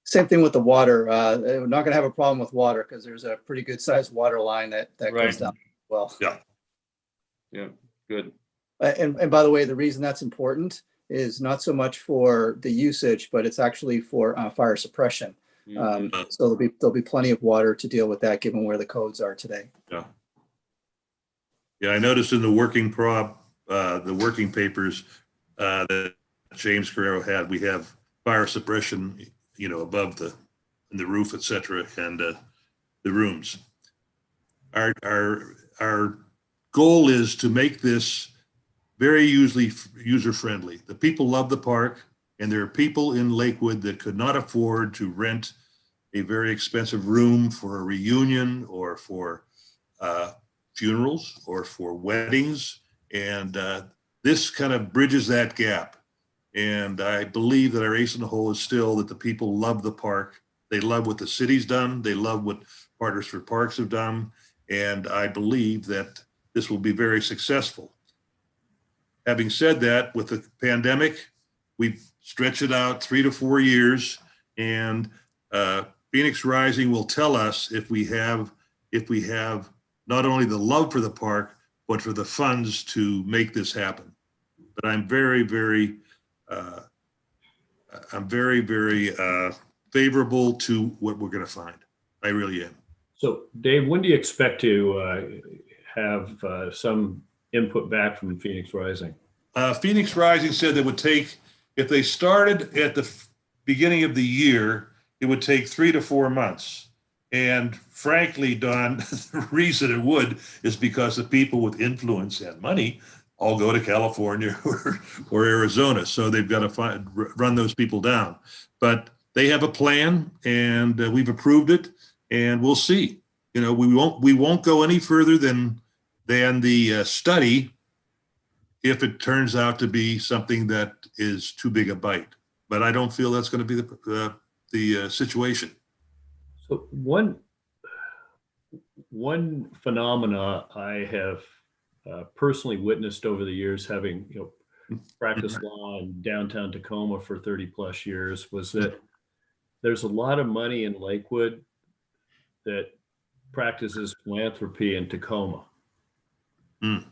Same thing with the water. We're not going to have a problem with water because there's a pretty good sized water line that goes down well. Yeah. Yeah. Good. And by the way, the reason that's important is not so much for the usage, but it's actually for fire suppression. So there'll be plenty of water to deal with that, given where the codes are today. Yeah. Yeah, I noticed in the working papers that James Guerrero had. We have fire suppression, above in the roof, etc., and the rooms. Our goal is to make this very user-friendly. The people love the park, and there are people in Lakewood that could not afford to rent a very expensive room for a reunion or for funerals or for weddings. And this kind of bridges that gap. And I believe that our ace in the hole is still that the people love the park. They love what the city's done. They love what Partners for Parks have done. And I believe that this will be very successful. Having said that, with the pandemic, we stretch it out 3 to 4 years, and Phoenix Rising will tell us if we have not only the love for the park, but for the funds to make this happen. But I'm very, very favorable to what we're going to find. I really am. So, Dave, when do you expect to have some input back from Phoenix Rising? Phoenix Rising said that would take, if they started at the beginning of the year, it would take 3 to 4 months. And frankly, Don, the reason it would is because the people with influence and money all go to California or Arizona. So they've got to run those people down. But they have a plan, and we've approved it, and we'll see. We won't go any further than the study if it turns out to be something that is too big a bite. But I don't feel that's going to be the situation. So one phenomena I have personally witnessed over the years, having practiced law in downtown Tacoma for 30 plus years, was that there's a lot of money in Lakewood that practices philanthropy in Tacoma. And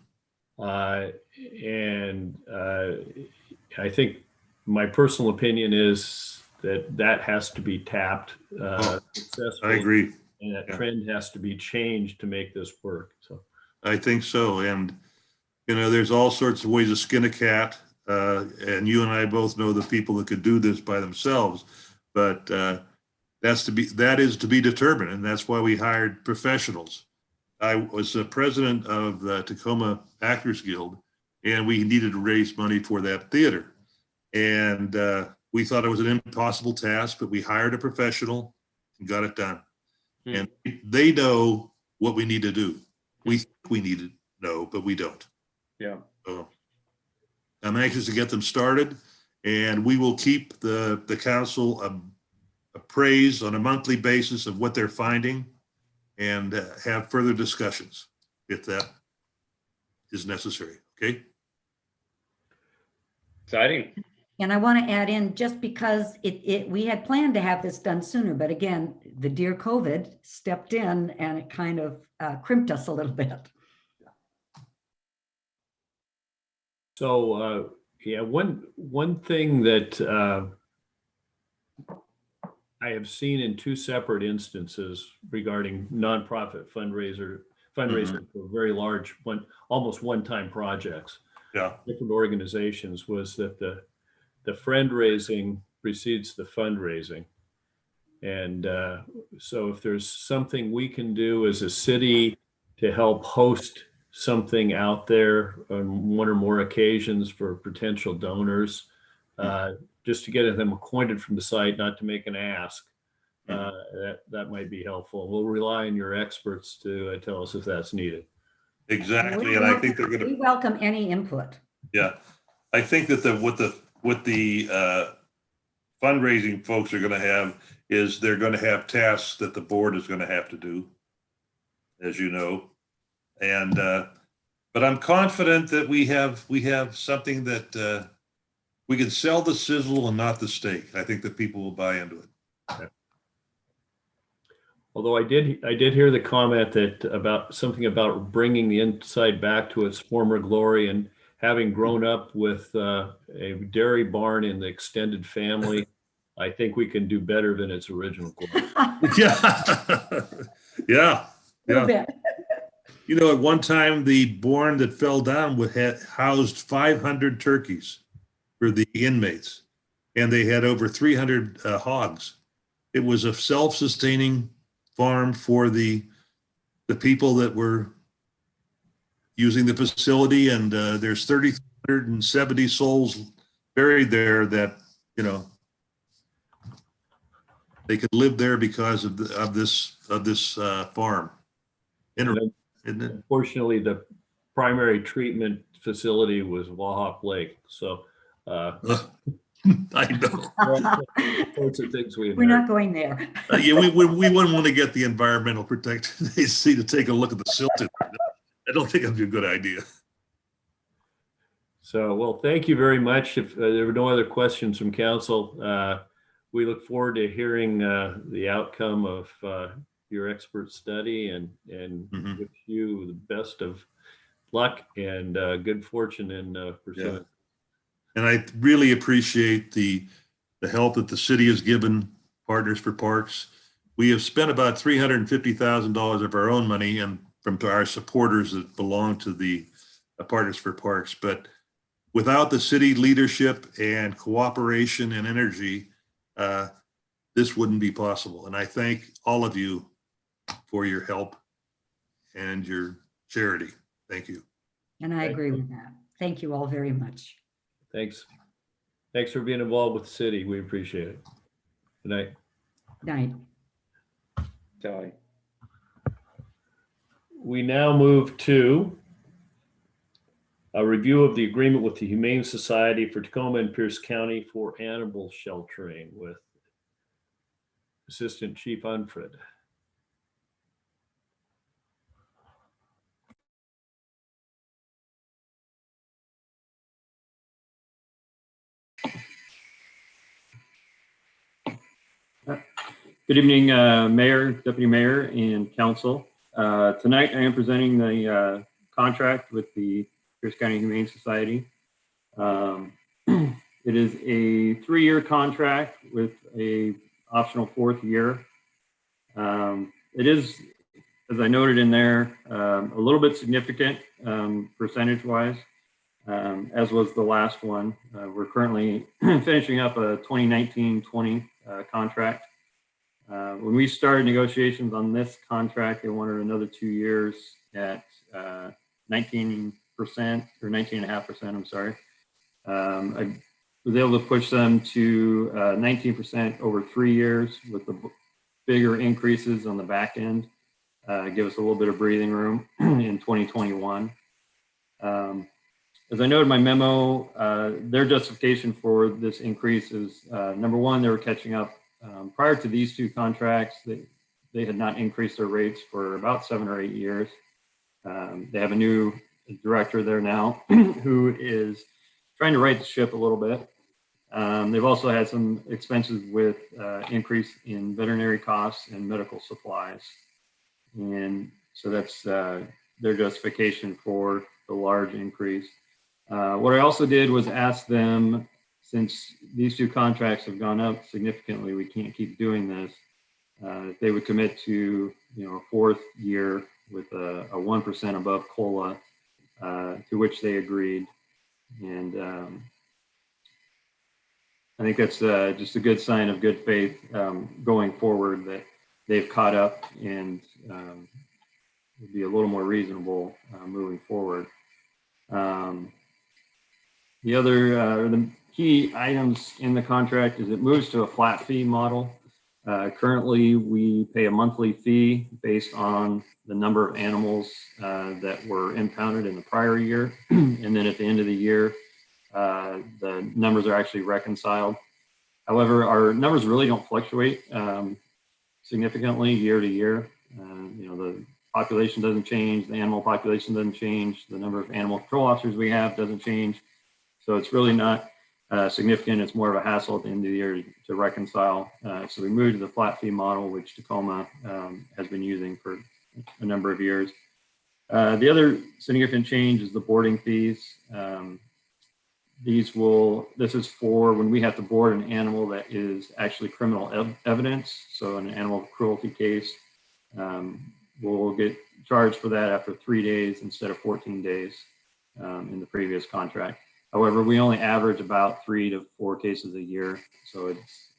I think my personal opinion is that has to be tapped successfully. I agree. And that trend has to be changed to make this work. So I think so. And, there's all sorts of ways to skin a cat. And you and I both know the people that could do this by themselves. But that is to be determined. And that's why we hired professionals. I was the president of the Tacoma Actors Guild, and we needed to raise money for that theater. And we thought it was an impossible task, but we hired a professional and got it done. And they know what we need to do. We think we need to know, but we don't. Yeah. So I'm anxious to get them started, and we will keep the council appraised on a monthly basis of what they're finding, and have further discussions if that is necessary. Okay. Exciting. And I want to add in, just because we had planned to have this done sooner, but again, the dear COVID stepped in and it kind of crimped us a little bit. So yeah, one thing that I have seen in 2 separate instances regarding nonprofit fundraising for very large, almost one-time projects. Yeah. Different organizations, was that the fundraising precedes the fundraising. And so if there's something we can do as a city to help host something out there on one or more occasions for potential donors, just to get them acquainted from the site, not to make an ask, that might be helpful. We'll rely on your experts to tell us if that's needed. Exactly. And I think they're going to. We welcome any input. Yeah. I think that what the fundraising folks are going to have is they're going to have tasks that the board is going to have to do, as you know. And but I'm confident that we have something that we can sell the sizzle and not the steak. I think that people will buy into it. Okay. Although I did hear the comment that about something about bringing the inside back to its former glory, and having grown up with a dairy barn in the extended family, I think we can do better than its original glory. Yeah. At one time, the barn that fell down had housed 500 turkeys. for the inmates. And they had over 300 hogs. It was a self-sustaining farm for the people that were using the facility. And there's 370 souls buried there that, you know, they could live there because of this farm. Isn't it? Unfortunately, the primary treatment facility was Wahawk Lake. So I know. Sorts of things we We're not going there. Yeah, we wouldn't want to get the Environmental Protection Agency to take a look at the silted. I don't think that'd be a good idea. So, well, thank you very much. If there were no other questions from council, we look forward to hearing the outcome of your expert study and wish you the best of luck and good fortune in pursuing. Yeah. And I really appreciate the help that the city has given Partners for Parks. We have spent about $350,000 of our own money and from our supporters that belong to the Partners for Parks. But without the city leadership and cooperation and energy, this wouldn't be possible. And I thank all of you for your help and your charity. Thank you. And I agree with that. Thank you all very much. Thanks. Thanks for being involved with the city. We appreciate it. Good night. Night. Sally. We now move to a review of the agreement with the Humane Society for Tacoma and Pierce County for animal sheltering with Assistant Chief Anfred. Good evening, Mayor, Deputy Mayor, and Council. Tonight, I am presenting the contract with the Pierce County Humane Society. It is a 3-year contract with a optional 4th year. It is, as I noted in there, a little bit significant percentage-wise, as was the last one. We're currently finishing up a 2019-20 contract. When we started negotiations on this contract, they wanted another 2 years at 19% or 19.5%, I'm sorry. I was able to push them to 19% over 3 years with the bigger increases on the back end, give us a little bit of breathing room in 2021. As I noted in my memo, their justification for this increase is, number one, they were catching up. Prior to these 2 contracts, they had not increased their rates for about 7 or 8 years. They have a new director there now who is trying to right the ship a little bit. They've also had some expenses with increase in veterinary costs and medical supplies. And so that's their justification for the large increase. What I also did was ask them, since these 2 contracts have gone up significantly, we can't keep doing this. If they would commit to, a 4th year with a 1% above COLA, to which they agreed. And I think that's just a good sign of good faith going forward, that they've caught up and will be a little more reasonable moving forward. The other the key items in the contract is it moves to a flat fee model. Currently, we pay a monthly fee based on the number of animals that were impounded in the prior year. And then at the end of the year, the numbers are actually reconciled. However, our numbers really don't fluctuate significantly year to year. The population doesn't change, the animal population doesn't change, the number of animal control officers we have doesn't change. So it's really not significant. It's more of a hassle at the end of the year to reconcile. So we moved to the flat fee model, which Tacoma has been using for a number of years. The other significant change is the boarding fees. This is for when we have to board an animal that is actually criminal evidence. So in an animal cruelty case, we'll get charged for that after 3 days instead of 14 days in the previous contract. However, we only average about 3 to 4 cases a year, so it's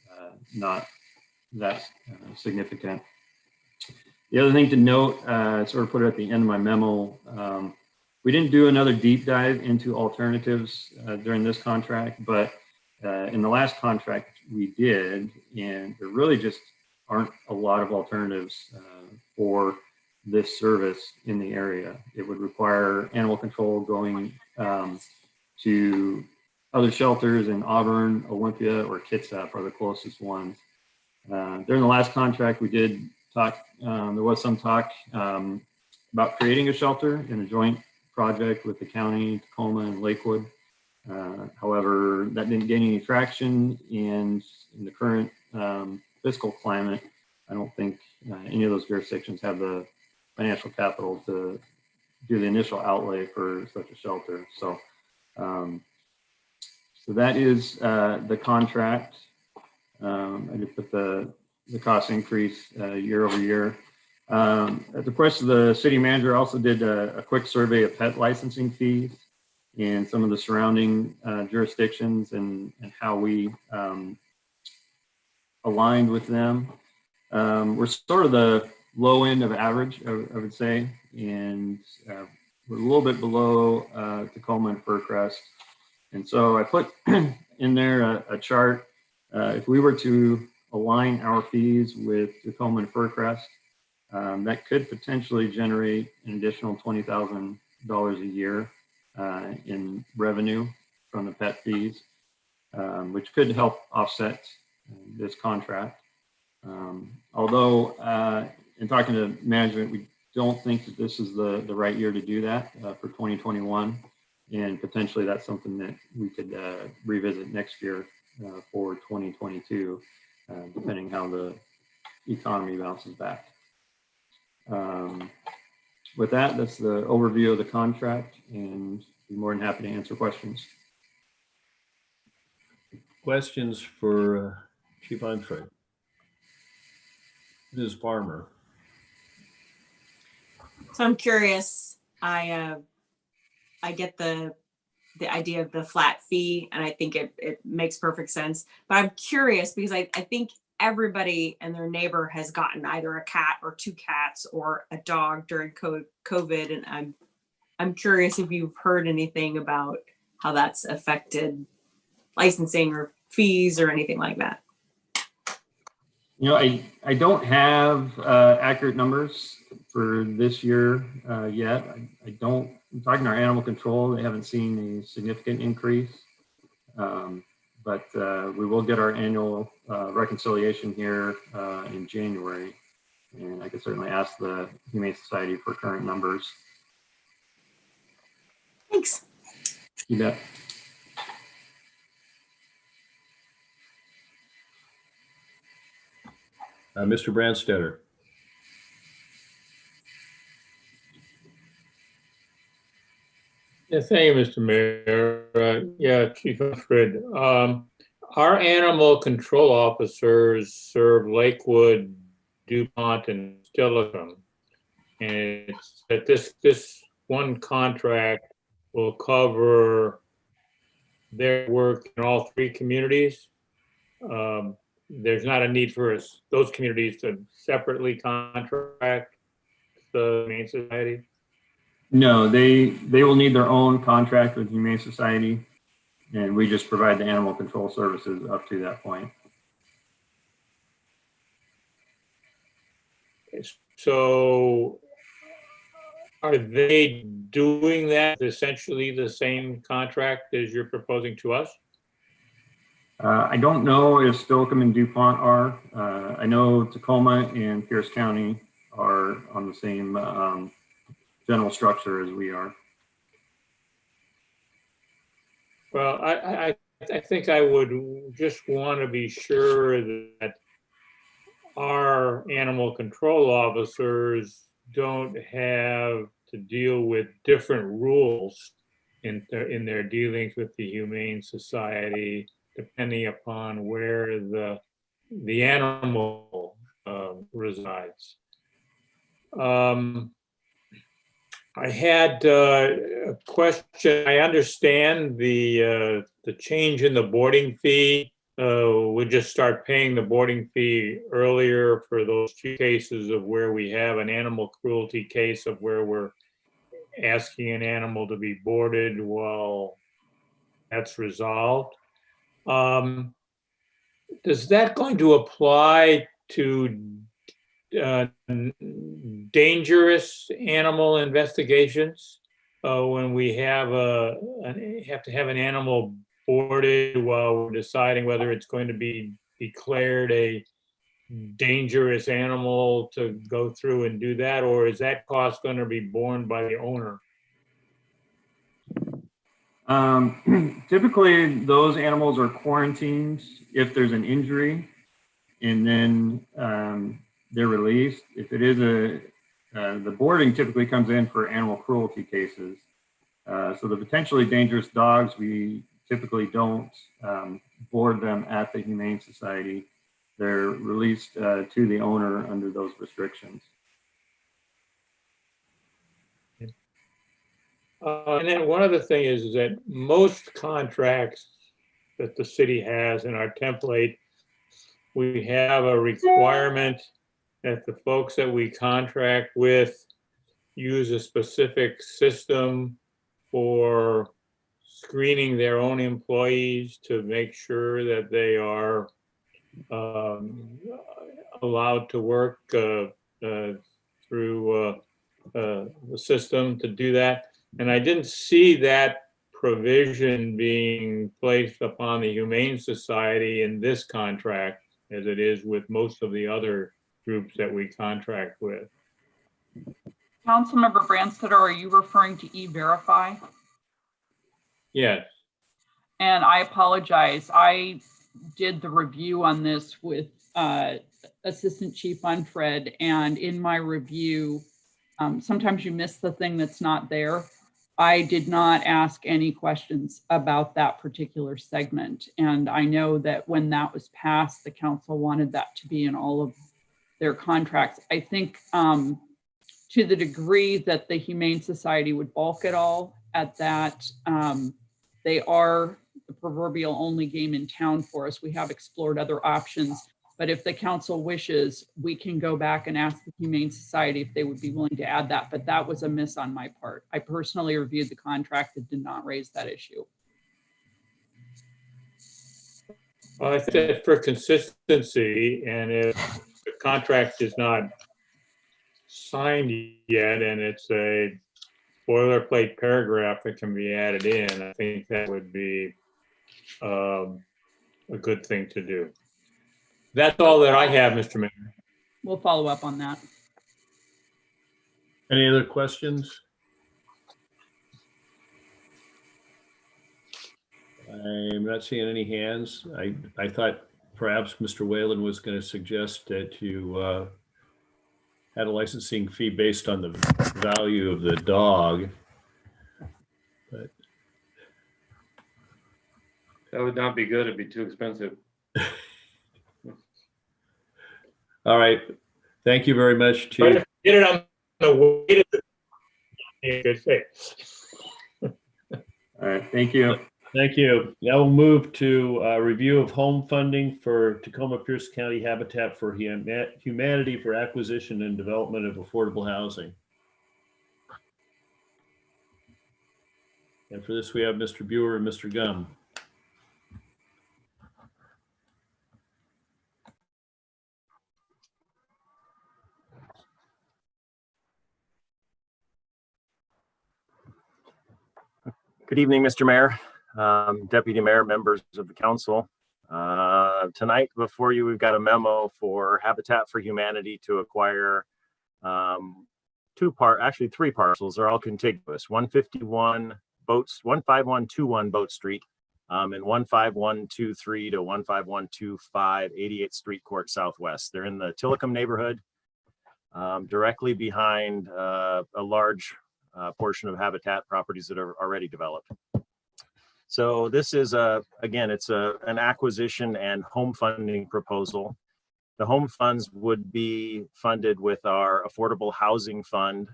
not that significant. The other thing to note, sort of put it at the end of my memo, we didn't do another deep dive into alternatives during this contract, but in the last contract we did, and there really just aren't a lot of alternatives for this service in the area. It would require animal control going to other shelters in Auburn, Olympia, or Kitsap are the closest ones. During the last contract, we did talk, there was some talk about creating a shelter in a joint project with the county, Tacoma, and Lakewood. However, that didn't gain any traction, and in the current fiscal climate, I don't think any of those jurisdictions have the financial capital to do the initial outlay for such a shelter. So, so that is the contract. I just put the cost increase year over year. At the request of the city manager, also did a quick survey of pet licensing fees in some of the surrounding jurisdictions and how we aligned with them. We're sort of the low end of average, I would say, and we're a little bit below Tacoma and Furcrest. And so I put in there a chart. If we were to align our fees with Tacoma and Furcrest, that could potentially generate an additional $20,000 a year in revenue from the pet fees, which could help offset this contract. Although in talking to management, we don't think that this is the right year to do that for 2021. And potentially that's something that we could revisit next year for 2022, depending how the economy bounces back. With that, that's the overview of the contract, and be more than happy to answer questions. Questions for Chief Anfred? Ms. Farmer. So I'm curious. I get the idea of the flat fee, and I think it makes perfect sense. But I'm curious because I think everybody and their neighbor has gotten either a cat or 2 cats or a dog during COVID, and I'm curious if you've heard anything about how that's affected licensing or fees or anything like that. You know, I don't have accurate numbers for this year yet. I don't, I'm talking to our animal control, they haven't seen a significant increase. But we will get our annual reconciliation here in January. And I can certainly ask the Humane Society for current numbers. Thanks. You bet. Mr. Brandstetter. Yeah, thank you, Mr. Mayor. Yeah, Chief Anfred. Our animal control officers serve Lakewood, DuPont, and Stillicum. And it's that this one contract will cover their work in all 3 communities. There's not a need for those communities to separately contract the Humane Society. No, they will need their own contract with Humane Society, and we just provide the animal control services up to that point. So are they doing that essentially the same contract as you're proposing to us? I don't know if Stillicum and DuPont are. I know Tacoma and Pierce County are on the same general structure as we are. Well, I think I would just want to be sure that our animal control officers don't have to deal with different rules in their dealings with the Humane Society, depending upon where the animal resides. I had a question. I understand the change in the boarding fee. We'll just start paying the boarding fee earlier for those two cases of where we have an animal cruelty case of where we're asking an animal to be boarded while that's resolved. Is that going to apply to dangerous animal investigations when we have have to have an animal boarded while we're deciding whether it's going to be declared a dangerous animal to go through and do that, or is that cost going to be borne by the owner? Typically, those animals are quarantined if there's an injury, and then they're released. If it is the boarding typically comes in for animal cruelty cases. So the potentially dangerous dogs, we typically don't board them at the Humane Society. They're released to the owner under those restrictions. And then one other thing is that most contracts that the city has in our template, we have a requirement that the folks that we contract with use a specific system for screening their own employees to make sure that they are allowed to work through the system to do that. And I didn't see that provision being placed upon the Humane Society in this contract as it is with most of the other groups that we contract with. Councilmember Branstetter, are you referring to E-Verify? Yes. And I apologize. I did the review on this with Assistant Chief Anfred, and in my review, sometimes you miss the thing that's not there. I did not ask any questions about that particular segment. And I know that when that was passed, the council wanted that to be in all of their contracts. I think to the degree that the Humane Society would balk at all at that, they are the proverbial only game in town for us. We have explored other options, but if the council wishes, we can go back and ask the Humane Society if they would be willing to add that, but that was a miss on my part. I personally reviewed the contract that did not raise that issue. Well, I think that for consistency, and if the contract is not signed yet and it's a boilerplate paragraph that can be added in, I think that would be a good thing to do. That's all that I have, Mr. Mayor. We'll follow up on that. Any other questions? I'm not seeing any hands. I thought perhaps Mr. Whalen was going to suggest that you had a licensing fee based on the value of the dog. But that would not be good. It'd be too expensive. All right. Thank you very much, Chief. But get it on the way to the good thing. All right. Thank you. Thank you. Now we'll move to review of home funding for Tacoma Pierce County Habitat for Humanity for acquisition and development of affordable housing. And for this, we have Mr. Buer and Mr. Gum. Good evening, Mr. Mayor, Deputy Mayor, members of the council. Tonight before you, we've got a memo for Habitat for Humanity to acquire three parcels. They're all contiguous. 15121 Boat Street and 15123 to 15125 88th Street Court Southwest. They're in the Tillicum neighborhood, directly behind a large portion of Habitat properties that are already developed. So this is again, it's an acquisition and home funding proposal. The home funds would be funded with our affordable housing fund.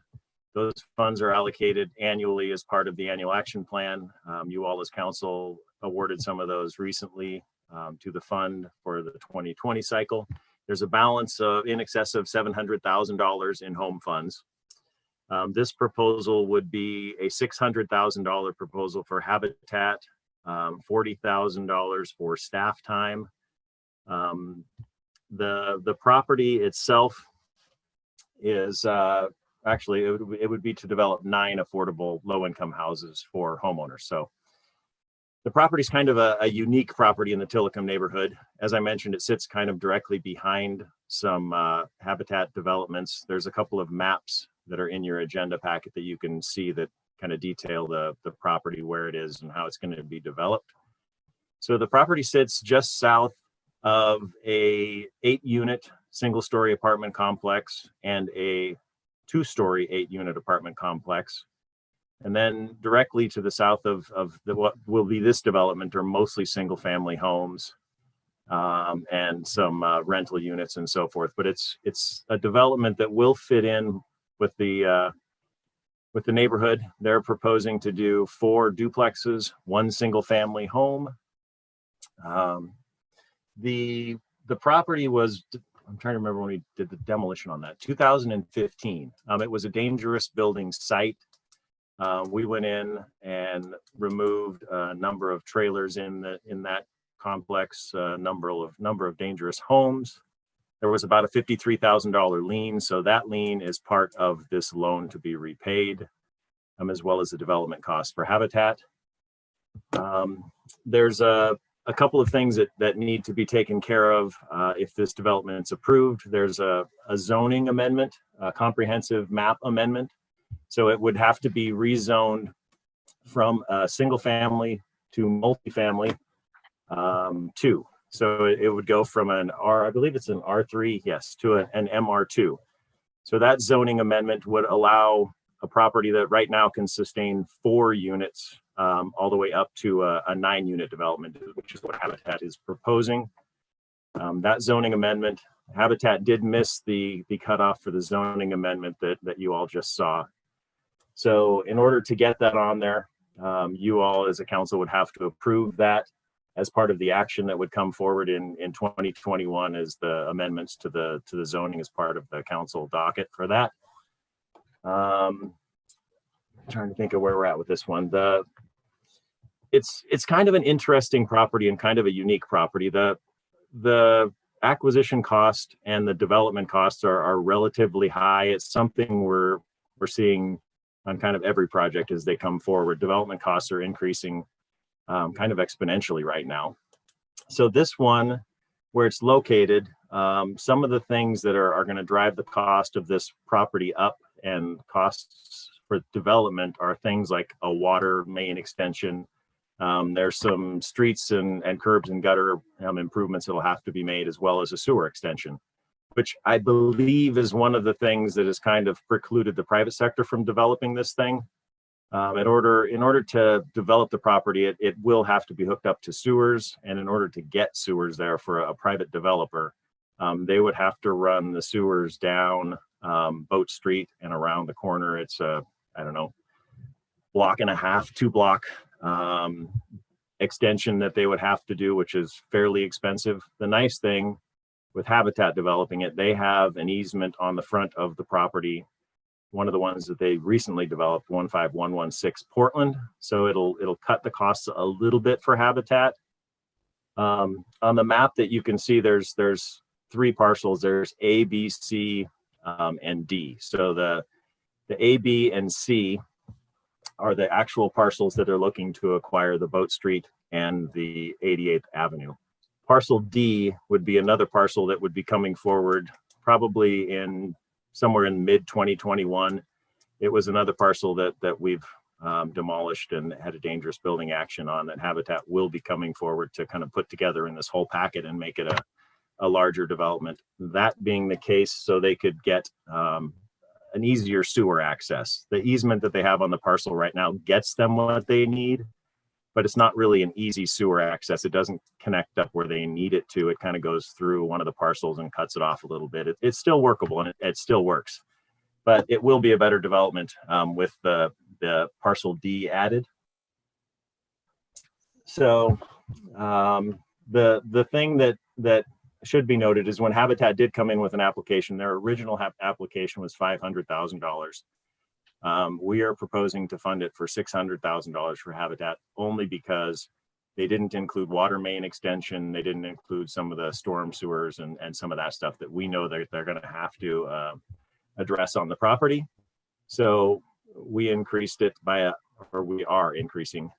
Those funds are allocated annually as part of the annual action plan. You all as council awarded some of those recently to the fund for the 2020 cycle. There's a balance of in excess of $700,000 in home funds. This proposal would be a $600,000 proposal for habitat, $40,000 for staff time. The property itself is actually it would be to develop 9 affordable low-income houses for homeowners. So the property is kind of a unique property in the Tacoma neighborhood. As I mentioned, it sits kind of directly behind some habitat developments. There's a couple of maps that are in your agenda packet that you can see that kind of detail the property, where it is and how it's going to be developed. So the property sits just south of a 8-unit single-story apartment complex and a 2-story 8-unit apartment complex. And then directly to the south of what will be this development are mostly single-family homes and some rental units and so forth. But it's a development that will fit in with the neighborhood. They're proposing to do 4 duplexes, 1 single-family home. The property was, I'm trying to remember when we did the demolition on that, 2015. It was a dangerous building site. We went in and removed a number of trailers in that complex, number of dangerous homes. There was about a $53,000 lien, so that lien is part of this loan to be repaid, as well as the development cost for habitat. There's a couple of things that need to be taken care of if this development is approved. There's a zoning amendment, a comprehensive map amendment. So it would have to be rezoned from a single family to multifamily 2. So it would go from an I believe it's an R3, yes, to an MR2. So that zoning amendment would allow a property that right now can sustain 4 units all the way up to a 9-unit development, which is what Habitat is proposing. That zoning amendment, Habitat did miss the cutoff for the zoning amendment that you all just saw. So in order to get that on there, you all as a council would have to approve that as part of the action that would come forward in 2021 as the amendments to the zoning as part of the council docket for that. I'm trying to think of where we're at with this one. It's kind of an interesting property and kind of a unique property. The acquisition cost and the development costs are relatively high. It's something we're seeing on kind of every project as they come forward. Development costs are increasing kind of exponentially right now. So this one, where it's located, some of the things that are going to drive the cost of this property up and costs for development are things like a water main extension. There's some streets and curbs and gutter improvements that'll have to be made, as well as a sewer extension, which I believe is one of the things that has kind of precluded the private sector from developing this thing. In order to develop the property, it will have to be hooked up to sewers, and in order to get sewers there for a private developer, they would have to run the sewers down Boat Street and around the corner. It's a, I don't know, 1.5, 2 block extension that they would have to do, which is fairly expensive. The nice thing with Habitat developing it, they have an easement on the front of the property. One of the ones that they recently developed, 15116 Portland. So it'll cut the costs a little bit for Habitat. On the map that you can see, there's 3 parcels. There's A, B, C, and D. So the A, B, and C are the actual parcels that are looking to acquire, the Boat Street and the 88th Avenue. Parcel D would be another parcel that would be coming forward probably somewhere in mid-2021. It was another parcel that we've demolished and had a dangerous building action on, that Habitat will be coming forward to kind of put together in this whole packet and make it a larger development. That being the case, so they could get an easier sewer access. The easement that they have on the parcel right now gets them what they need, but it's not really an easy sewer access. It doesn't connect up where they need it to. It kind of goes through one of the parcels and cuts it off a little bit. It's still workable and it still works. but it will be a better development with the parcel D added. So the thing that should be noted is when Habitat did come in with an application, their original application was $500,000. We are proposing to fund it for $600,000 for Habitat, only because they didn't include water main extension. They didn't include some of the storm sewers and some of that stuff that we know that they're going to have to address on the property. So we increased it we are increasing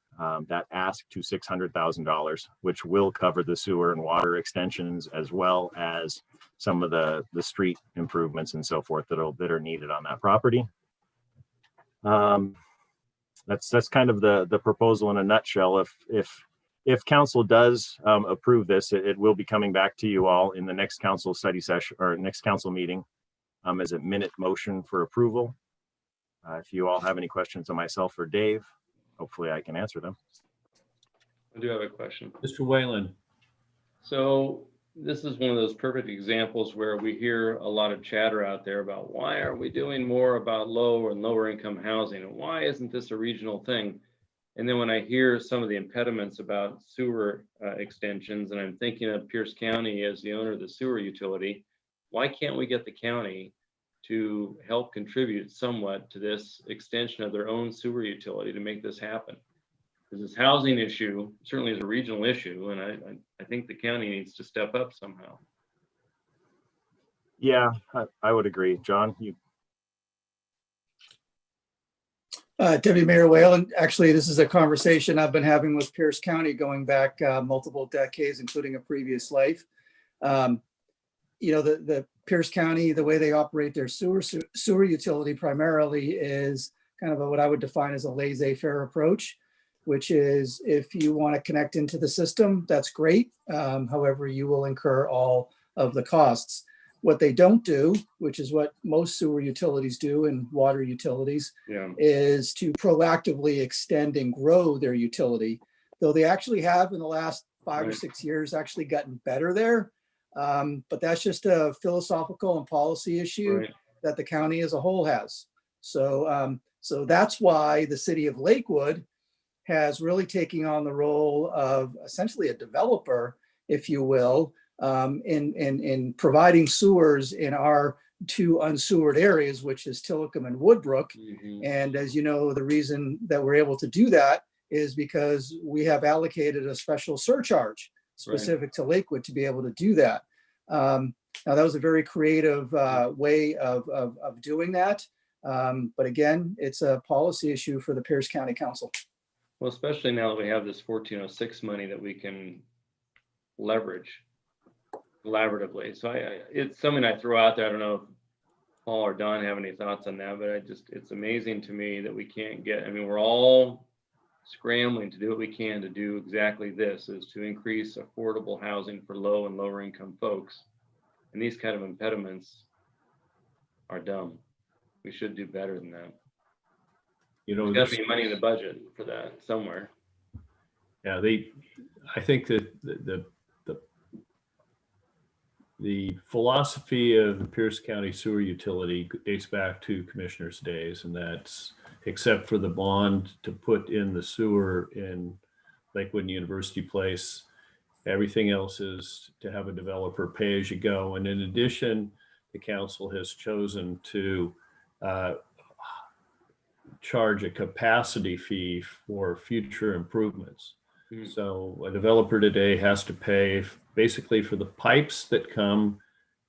that ask to $600,000, which will cover the sewer and water extensions, as well as some of the street improvements and so forth that are needed on that property. That's kind of the proposal in a nutshell. If council does approve this, it will be coming back to you all in the next council study session or next council meeting as a minute motion for approval. If you all have any questions on myself or Dave, hopefully I can answer them. I do have a question. Mr. Whalen. So this is one of those perfect examples where we hear a lot of chatter out there about why aren't we doing more about low and lower income housing, and why isn't this a regional thing? And then when I hear some of the impediments about sewer extensions, and I'm thinking of Pierce County as the owner of the sewer utility, why can't we get the county to help contribute somewhat to this extension of their own sewer utility to make this happen? Because this housing issue certainly is a regional issue, and I think the county needs to step up somehow. Yeah, I would agree. John, you. Deputy Mayor Whalen, actually, this is a conversation I've been having with Pierce County going back multiple decades, including a previous life. You know, the Pierce County, the way they operate their sewer utility primarily is kind of what I would define as a laissez-faire approach, which is if you want to connect into the system, that's great. However, you will incur all of the costs. What they don't do, which is what most sewer utilities do and water utilities, is to proactively extend and grow their utility. Though they actually have in the last 5 or 6 years actually gotten better there. But that's just a philosophical and policy issue that the county as a whole has. So, so that's why the city of Lakewood has really taken on the role of essentially a developer, if you will, in providing sewers in our two unsewered areas, which is Tacoma and Woodbrook. And as you know, the reason that we're able to do that is because we have allocated a special surcharge specific to Lakewood to be able to do that. Now that was a very creative way of doing that. But again, it's a policy issue for the Pierce County Council. Well, especially now that we have this 1406 money that we can leverage collaboratively. So it's something I throw out there. I don't know if Paul or Don have any thoughts on that, but it's amazing to me that we can't get, I mean, we're all scrambling to do what we can to do exactly this, is to increase affordable housing for low and lower income folks. And these kind of impediments are dumb. We should do better than that. You know, there's got to be money in the budget for that somewhere. Yeah, I think that the philosophy of the Pierce County Sewer Utility dates back to commissioners' days, and that's except for the bond to put in the sewer in Lakewood and University Place, everything else is to have a developer pay as you go. And in addition, the council has chosen to charge a capacity fee for future improvements. So a developer today has to pay basically for the pipes that come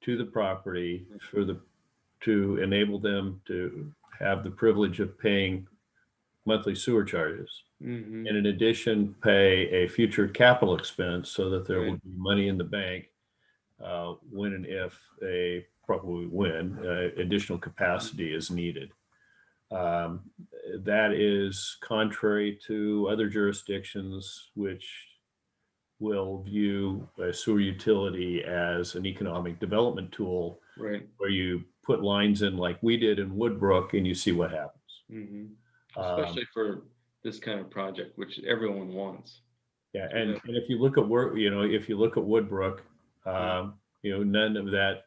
to the property to enable them to have the privilege of paying monthly sewer charges. And in addition, pay a future capital expense so that there will be money in the bank when and if additional capacity is needed. That is contrary to other jurisdictions which will view a sewer utility as an economic development tool, where you put lines in like we did in Woodbrook and you see what happens. Especially for this kind of project, which everyone wants. Yeah, and if you look at if you look at Woodbrook, none of that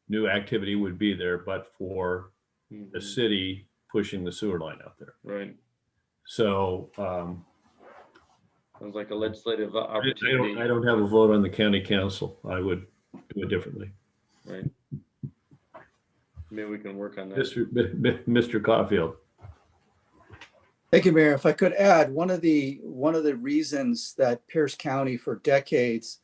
new activity would be there but for the city pushing the sewer line out there. Right. So Sounds like a legislative I opportunity. don't have a vote on the county council. I would do it differently. Right. Maybe we can work on that. Mr. Caulfield. Thank you, Mayor. If I could add, one of the reasons that Pierce County for decades,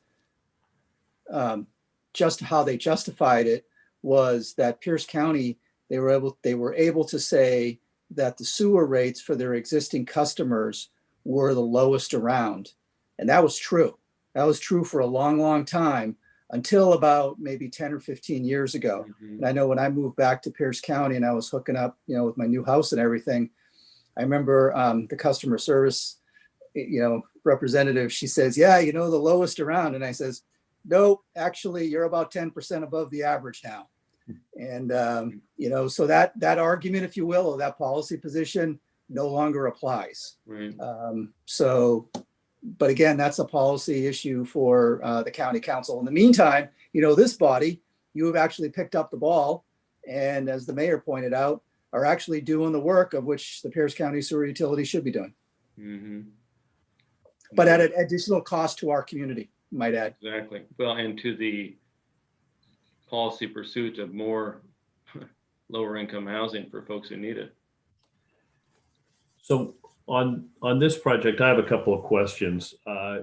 just how they justified it was that Pierce County, they were able to say that the sewer rates for their existing customers were the lowest around. And that was true. That was true for a long, long time until about maybe 10 or 15 years ago. And I know when I moved back to Pierce County and I was hooking up, with my new house and everything, I remember the customer service, representative, she says, yeah, the lowest around. And I says, no, actually, you're about 10% above the average now. And, so that argument, if you will, or that policy position no longer applies. Right. But again, that's a policy issue for the county council. In the meantime, this body, you have actually picked up the ball. And as the mayor pointed out, are actually doing the work of which the Pierce County Sewer Utility should be doing. But at an additional cost to our community, might add. Exactly. Well, and to the policy pursuit of more lower income housing for folks who need it. So on this project, I have a couple of questions.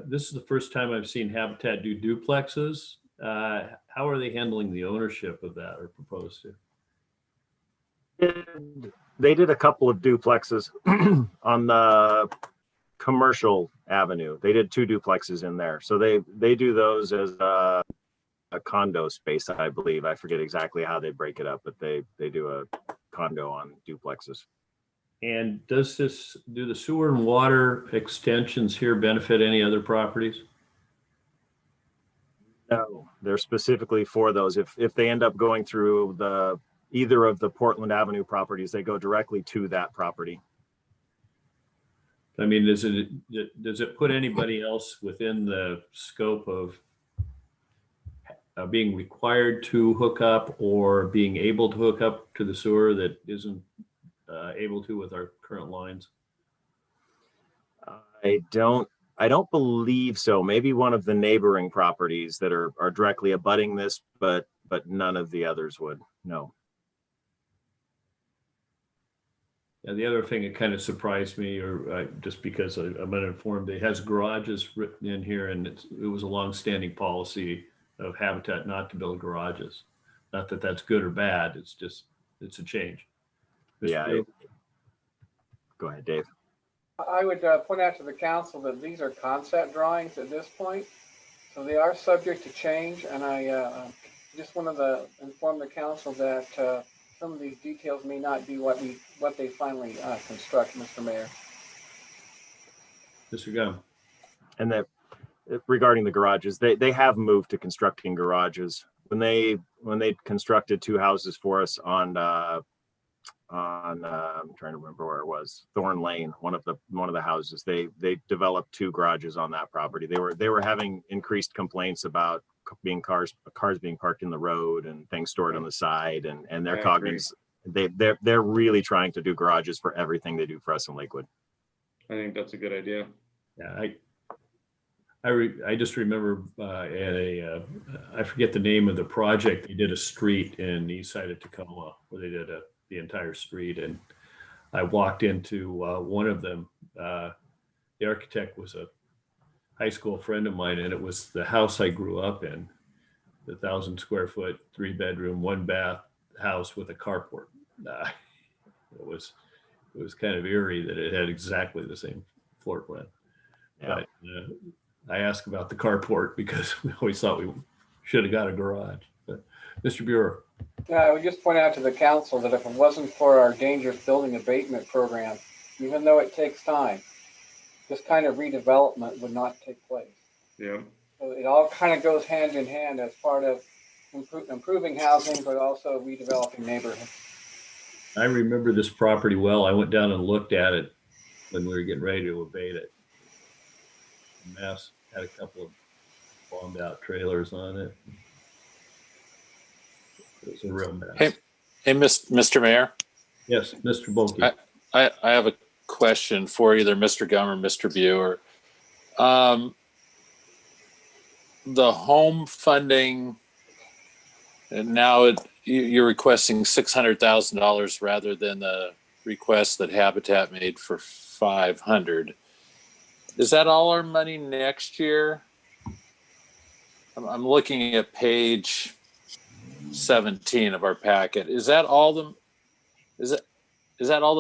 This is the first time I've seen Habitat do duplexes. How are they handling the ownership of that or proposed to? They did a couple of duplexes on the commercial avenue. They did 2 duplexes in there. So they do those as a condo space, I believe. I forget exactly how they break it up, but they do a condo on duplexes. And do the sewer and water extensions here benefit any other properties? No, they're specifically for those. If they end up going through either of the Portland Avenue properties, they go directly to that property. I mean, does it put anybody else within the scope of being required to hook up or being able to hook up to the sewer that isn't able to with our current lines? I don't believe so. Maybe one of the neighboring properties that are directly abutting this, but none of the others would. No. And the other thing that kind of surprised me, or just because I'm uninformed, it has garages written in here, and it was a long-standing policy of Habitat not to build garages. Not that that's good or bad. It's a change. Yeah. Go ahead, Dave. I would point out to the council that these are concept drawings at this point, so they are subject to change. And I just wanted to inform the council that some of these details may not be what they finally construct, Mr. Mayor. Mr. Gum. And that regarding the garages, they have moved to constructing garages. When they constructed 2 houses for us on I'm trying to remember where it was, Thorn Lane, one of the houses, they developed 2 garages on that property. They were having increased complaints about cars being parked in the road and things stored on the side, and they're they're really trying to do garages for everything they do for us in Lakewood. I think that's a good idea. Yeah, I just remember at I forget the name of the project. They did a street in the east side of Tacoma where they did the entire street, and I walked into one of them. The architect was a high school friend of mine, and it was the house I grew up in, the 1,000 square foot, 3-bedroom, 1-bath house with a carport. It was kind of eerie that it had exactly the same floor plan. Yeah. But I asked about the carport because we always thought we should have got a garage. But Mr. Bureau. I would just point out to the council that if it wasn't for our dangerous building abatement program, even though it takes time, this kind of redevelopment would not take place. Yeah. So it all kind of goes hand in hand as part of improving housing, but also redeveloping neighborhoods. I remember this property well. I went down and looked at it when we were getting ready to abate it. The mess had a couple of bombed out trailers on it. It was a real mess. Hey, Mr. Mayor. Yes, Mr. Mlk. I have a question for either Mr. Gum or Mr. Buer. The home funding, and now you're requesting $600,000 rather than the request that Habitat made for 500. Is that all our money next year? I'm looking at page 17 of our packet. Is that all the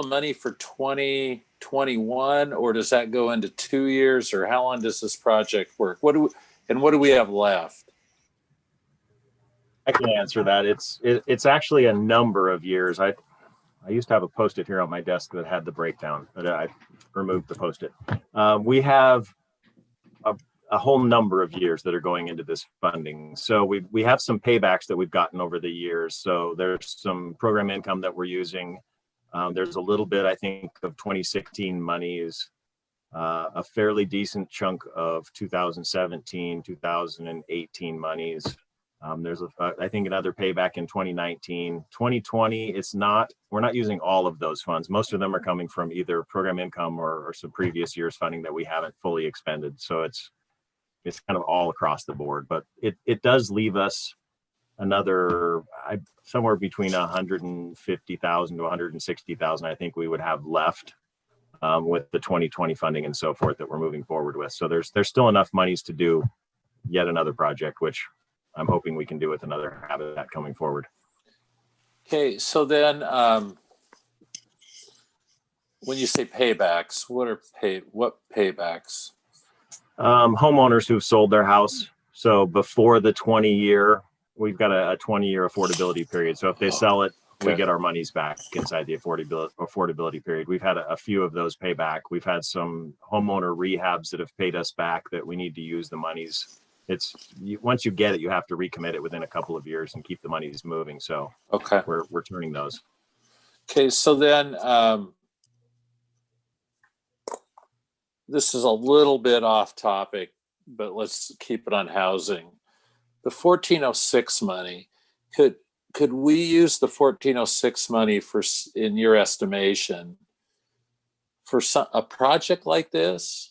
money for 2021, or does that go into 2 years, or how long does this project work? What do we have left? I can answer that. It's actually a number of years. I used to have a Post-it here on my desk that had the breakdown, but I removed the Post-it. We have a whole number of years that are going into this funding. So we have some paybacks that we've gotten over the years. So there's some program income that we're using. There's a little bit, I think, of 2016 monies, a fairly decent chunk of 2017, 2018 monies. There's I think another payback in 2019, 2020. We're not using all of those funds. Most of them are coming from either program income or some previous year's funding that we haven't fully expended. So it's kind of all across the board, but it does leave us another somewhere between 150,000 to 160,000. I think we would have left with the 2020 funding and so forth that we're moving forward with. So there's still enough monies to do yet another project, which I'm hoping we can do with another Habitat coming forward. Okay, so then when you say paybacks, what paybacks? Homeowners who've sold their house. So before the 20-year, we've got a 20-year affordability period. So if they sell it, we get our monies back inside the affordability period. We've had a few of those pay back. We've had some homeowner rehabs that have paid us back that we need to use the monies. Once you get it, you have to recommit it within a couple of years and keep the monies moving. So we're turning those. Okay, so then this is a little bit off topic, but let's keep it on housing. The 1406 money, could we use the 1406 money in your estimation, for a project like this?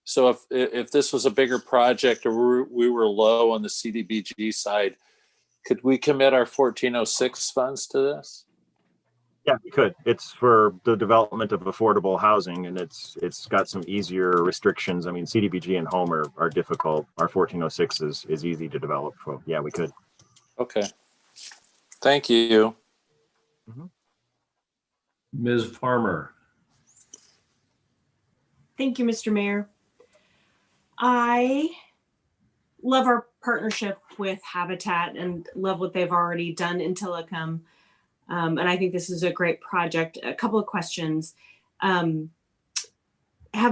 So if this was a bigger project or we were low on the CDBG side, could we commit our 1406 funds to this? Yeah, we could. It's for the development of affordable housing, and it's got some easier restrictions. I mean, CDBG and home are difficult. Our 1406 is easy to develop. So yeah, we could. Okay. Thank you. Ms. Farmer. Thank you, Mr. Mayor. I love our partnership with Habitat and love what they've already done in Tacoma. And I think this is a great project. A couple of questions. Have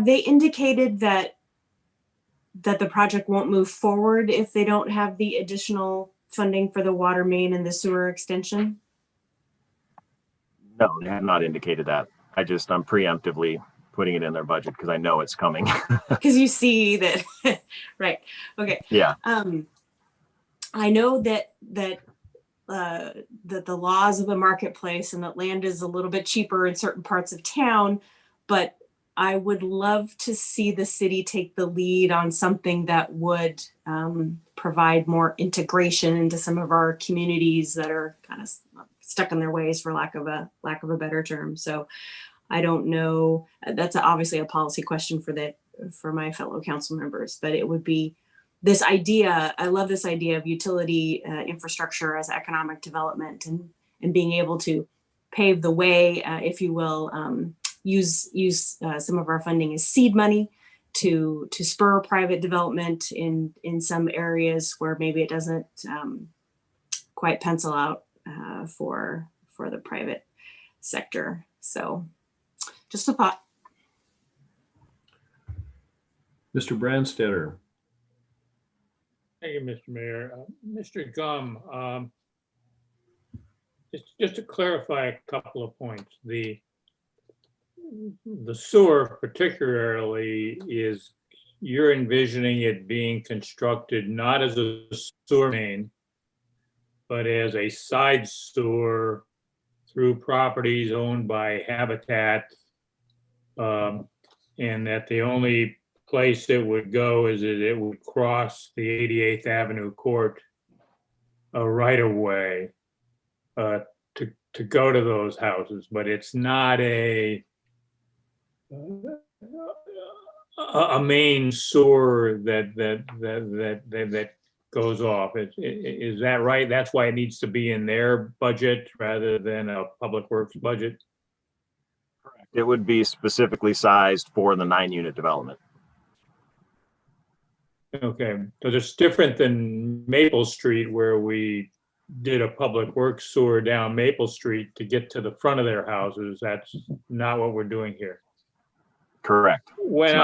they indicated that the project won't move forward if they don't have the additional funding for the water main and the sewer extension? No, they have not indicated that. I'm preemptively putting it in their budget because I know it's coming. Because you see that, right? Okay. Yeah. I know that the laws of the marketplace and that land is a little bit cheaper in certain parts of town, but I would love to see the city take the lead on something that would provide more integration into some of our communities that are kind of stuck in their ways, for lack of a better term. So I don't know. That's obviously a policy question for my fellow council members, but it would be this idea. I love this idea of utility infrastructure as economic development and being able to pave the way, if you will, use some of our funding as seed money to spur private development in some areas where maybe it doesn't quite pencil out for the private sector. So just a thought. Mr. Brandstetter. Thank you, Mr. Mayor. Mr. Gum, just to clarify a couple of points. The sewer particularly you're envisioning it being constructed not as a sewer main, but as a side sewer through properties owned by Habitat, and that the only place it would go is that it would cross the 88th Avenue Court right of way to go to those houses, but it's not a main sewer that goes off. Is that right? That's why it needs to be in their budget rather than a public works budget? It would be specifically sized for the 9-unit development. Okay, so it's different than Maple Street where we did a public works sewer down Maple Street to get to the front of their houses. That's not what we're doing here. Correct. When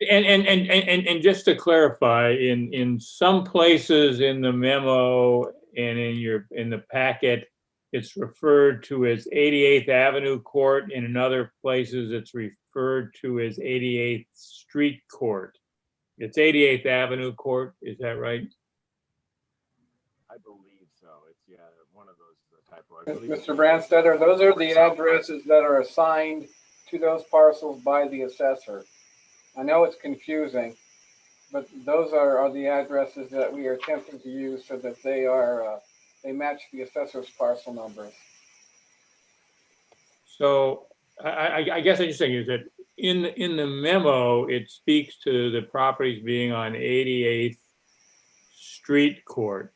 and just to clarify, in some places in the memo and in the packet, it's referred to as 88th Avenue Court, and in other places it's referred to as 88th Street Court. It's 88th Avenue Court, is that right? I believe so. It's one of those typos. Mr. Branstetter, those are the addresses that are assigned to those parcels by the assessor. I know it's confusing, but those are the addresses that we are attempting to use so that they match the assessor's parcel numbers. So I guess I'm just saying is that in the memo, it speaks to the properties being on 88th Street Court.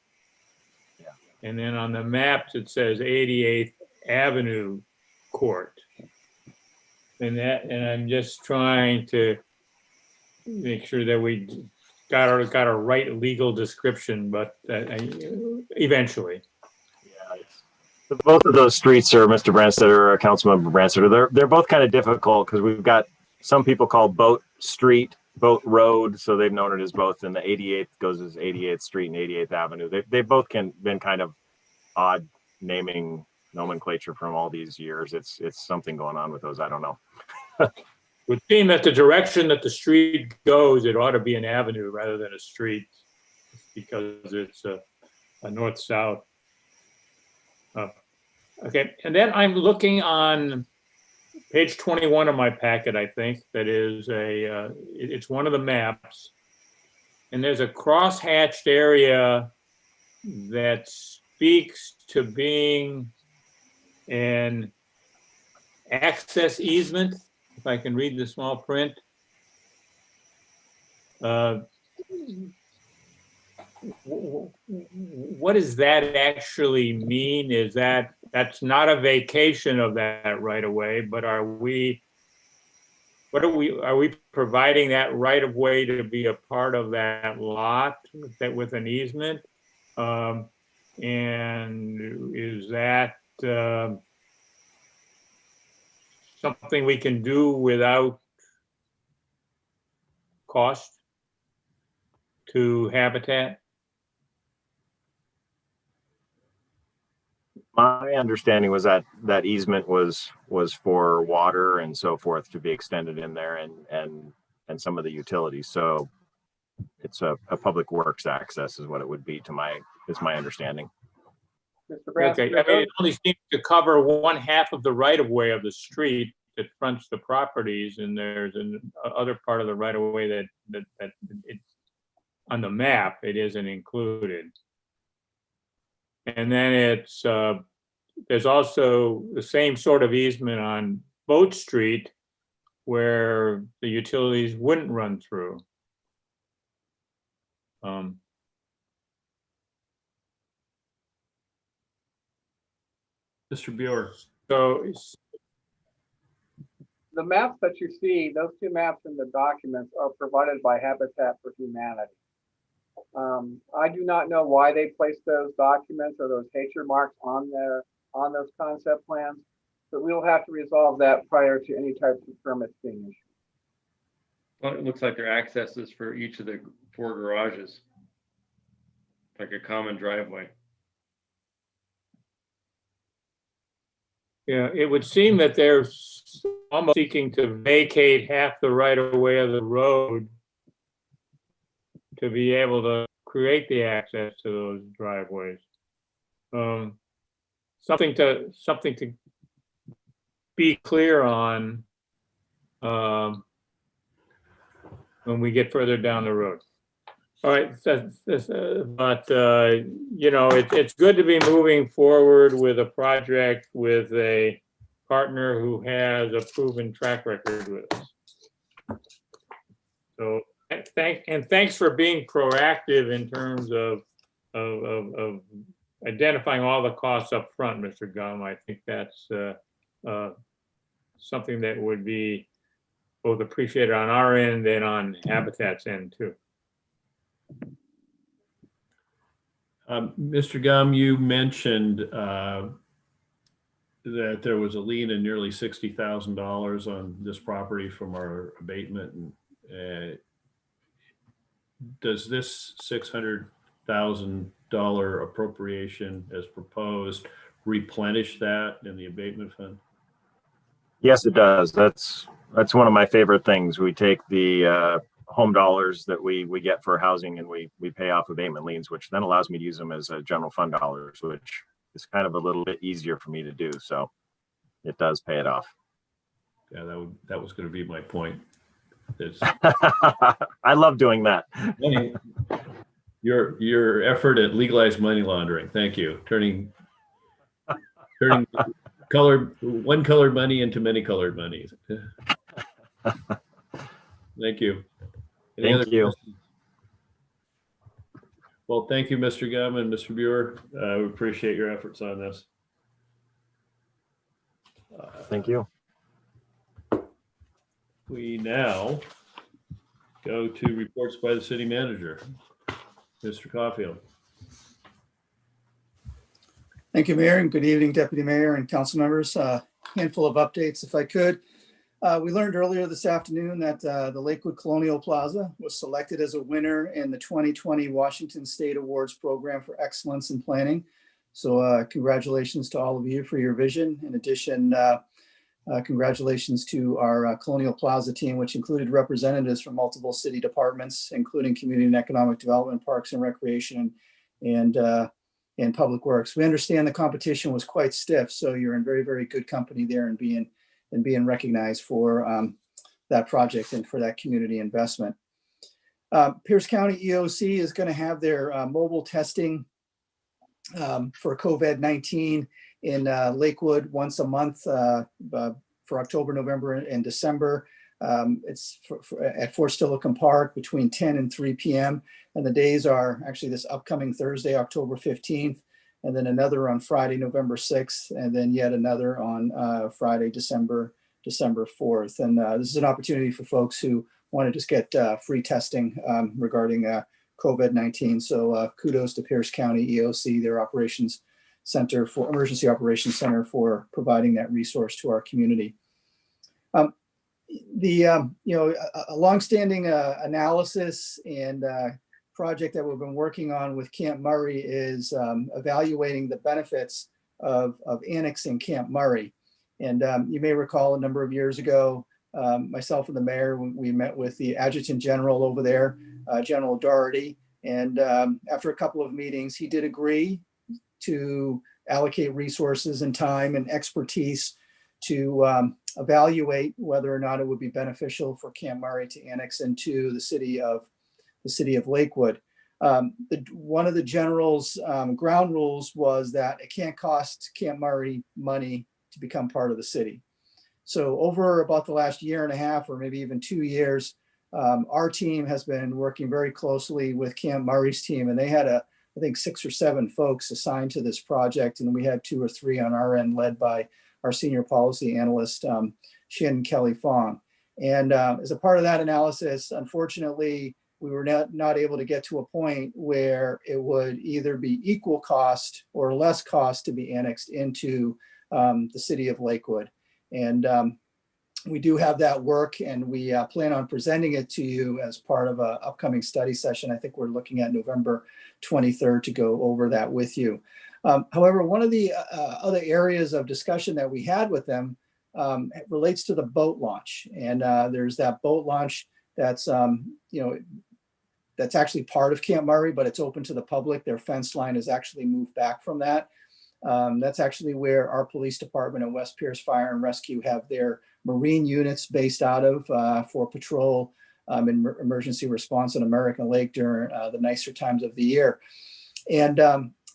Yeah. And then on the maps, it says 88th Avenue Court. And I'm just trying to make sure that we got a right legal description, but eventually. Both of those streets are Mr. Branstetter or Councilmember Branstetter. They're both kind of difficult because we've got some people call Boat Street, Boat Road, so they've known it as both. And the 88th goes as 88th Street and 88th Avenue. They both been kind of odd naming nomenclature from all these years. It's something going on with those. I don't know. Would seem that the direction that the street goes, it ought to be an avenue rather than a street because it's a north-south. Okay, and then I'm looking on page 21 of my packet, I think, that is it's one of the maps. And there's a cross-hatched area that speaks to being an access easement, if I can read the small print. What does that actually mean? Is that's not a vacation of that right of way, but are we providing that right of way to be a part of that lot with an easement? And is that something we can do without cost to Habitat? My understanding was that easement was for water and so forth to be extended in there and some of the utilities. So it's a public works access is what it would be is my understanding. Okay, I mean, it only seems to cover one half of the right of way of the street that fronts the properties, and there's another part of the right of way that it's on the map, it isn't included. And then it's there's also the same sort of easement on Boat Street where the utilities wouldn't run through. Mr. Buer. So the maps that you see, those two maps in the documents are provided by Habitat for Humanity. I do not know why they placed those documents or those nature marks on those concept plans, but we will have to resolve that prior to any types of permits being issued. Well, it looks like there are accesses for each of the 4 garages, like a common driveway. yeah, it would seem that they're almost seeking to vacate half the right of way of the road to be able to create the access to those driveways. So something to be clear on when we get further down the road. All right, but you know, it's good to be moving forward with a project with a partner who has a proven track record with us. So thanks for being proactive in terms of identifying all the costs up front, Mr. Gum. I think that's something that would be both appreciated on our end and on Habitat's end too. Mr. Gum, you mentioned that there was a lien of nearly $60,000 on this property from our abatement. And does this $600,000 appropriation as proposed replenish that in the abatement fund? Yes, it does. That's one of my favorite things. We take the home dollars that we get for housing and we pay off abatement liens, which then allows me to use them as general fund dollars, which is kind of a little bit easier for me to do. So it does pay it off. Yeah, that was going to be my point. I love doing that. Your effort at legalized money laundering. Thank you. Turning one colored money into many colored monies. Thank you. Any other questions? Well, thank you, Mr. Gum and Mr. Buer. We appreciate your efforts on this. Thank you. We now go to reports by the city manager, Mr. Caulfield. Thank you, Mayor, and good evening, Deputy Mayor and council members. Handful of updates, if I could. We learned earlier this afternoon that the Lakewood Colonial Plaza was selected as a winner in the 2020 Washington State Awards Program for Excellence in Planning. So congratulations to all of you for your vision. In addition, congratulations to our Colonial Plaza team, which included representatives from multiple city departments, including Community and Economic Development, Parks and Recreation, and Public Works. We understand the competition was quite stiff, so you're in very, very good company there and being recognized for that project and for that community investment. Pierce County EOC is going to have their mobile testing for COVID-19 in Lakewood once a month for October, November, and December. It's at Fort Steilacoom Park between 10 and 3 p.m. And the days are actually this upcoming Thursday, October 15th, and then another on Friday, November 6th, and then yet another on Friday, December 4th. And this is an opportunity for folks who want to just get free testing regarding COVID-19. So kudos to Pierce County EOC, their operations center for Emergency Operations Center, for providing that resource to our community. A longstanding analysis and project that we've been working on with Camp Murray is evaluating the benefits of annexing Camp Murray. And you may recall a number of years ago, myself and the mayor, we met with the Adjutant General over there, General Doherty. And after a couple of meetings, he did agree to allocate resources and time and expertise to evaluate whether or not it would be beneficial for Camp Murray to annex into the city of Lakewood. One of the general's ground rules was that it can't cost Camp Murray money to become part of the city. So over about the last year and a half, or maybe even 2 years, our team has been working very closely with Camp Murray's team, and they had I think 6 or 7 folks assigned to this project, and we had 2 or 3 on our end, led by our senior policy analyst, Shannon Kelly Fong. And as a part of that analysis, unfortunately, we were not able to get to a point where it would either be equal cost or less cost to be annexed into the city of Lakewood. And we do have that work, and we plan on presenting it to you as part of an upcoming study session. I think we're looking at November 23rd to go over that with you. However, one of the other areas of discussion that we had with them relates to the boat launch. And there's that boat launch that's, that's actually part of Camp Murray, but it's open to the public. Their fence line is actually moved back from that. That's actually where our police department and West Pierce Fire and Rescue have their Marine units based out of for patrol and emergency response on American Lake during the nicer times of the year. And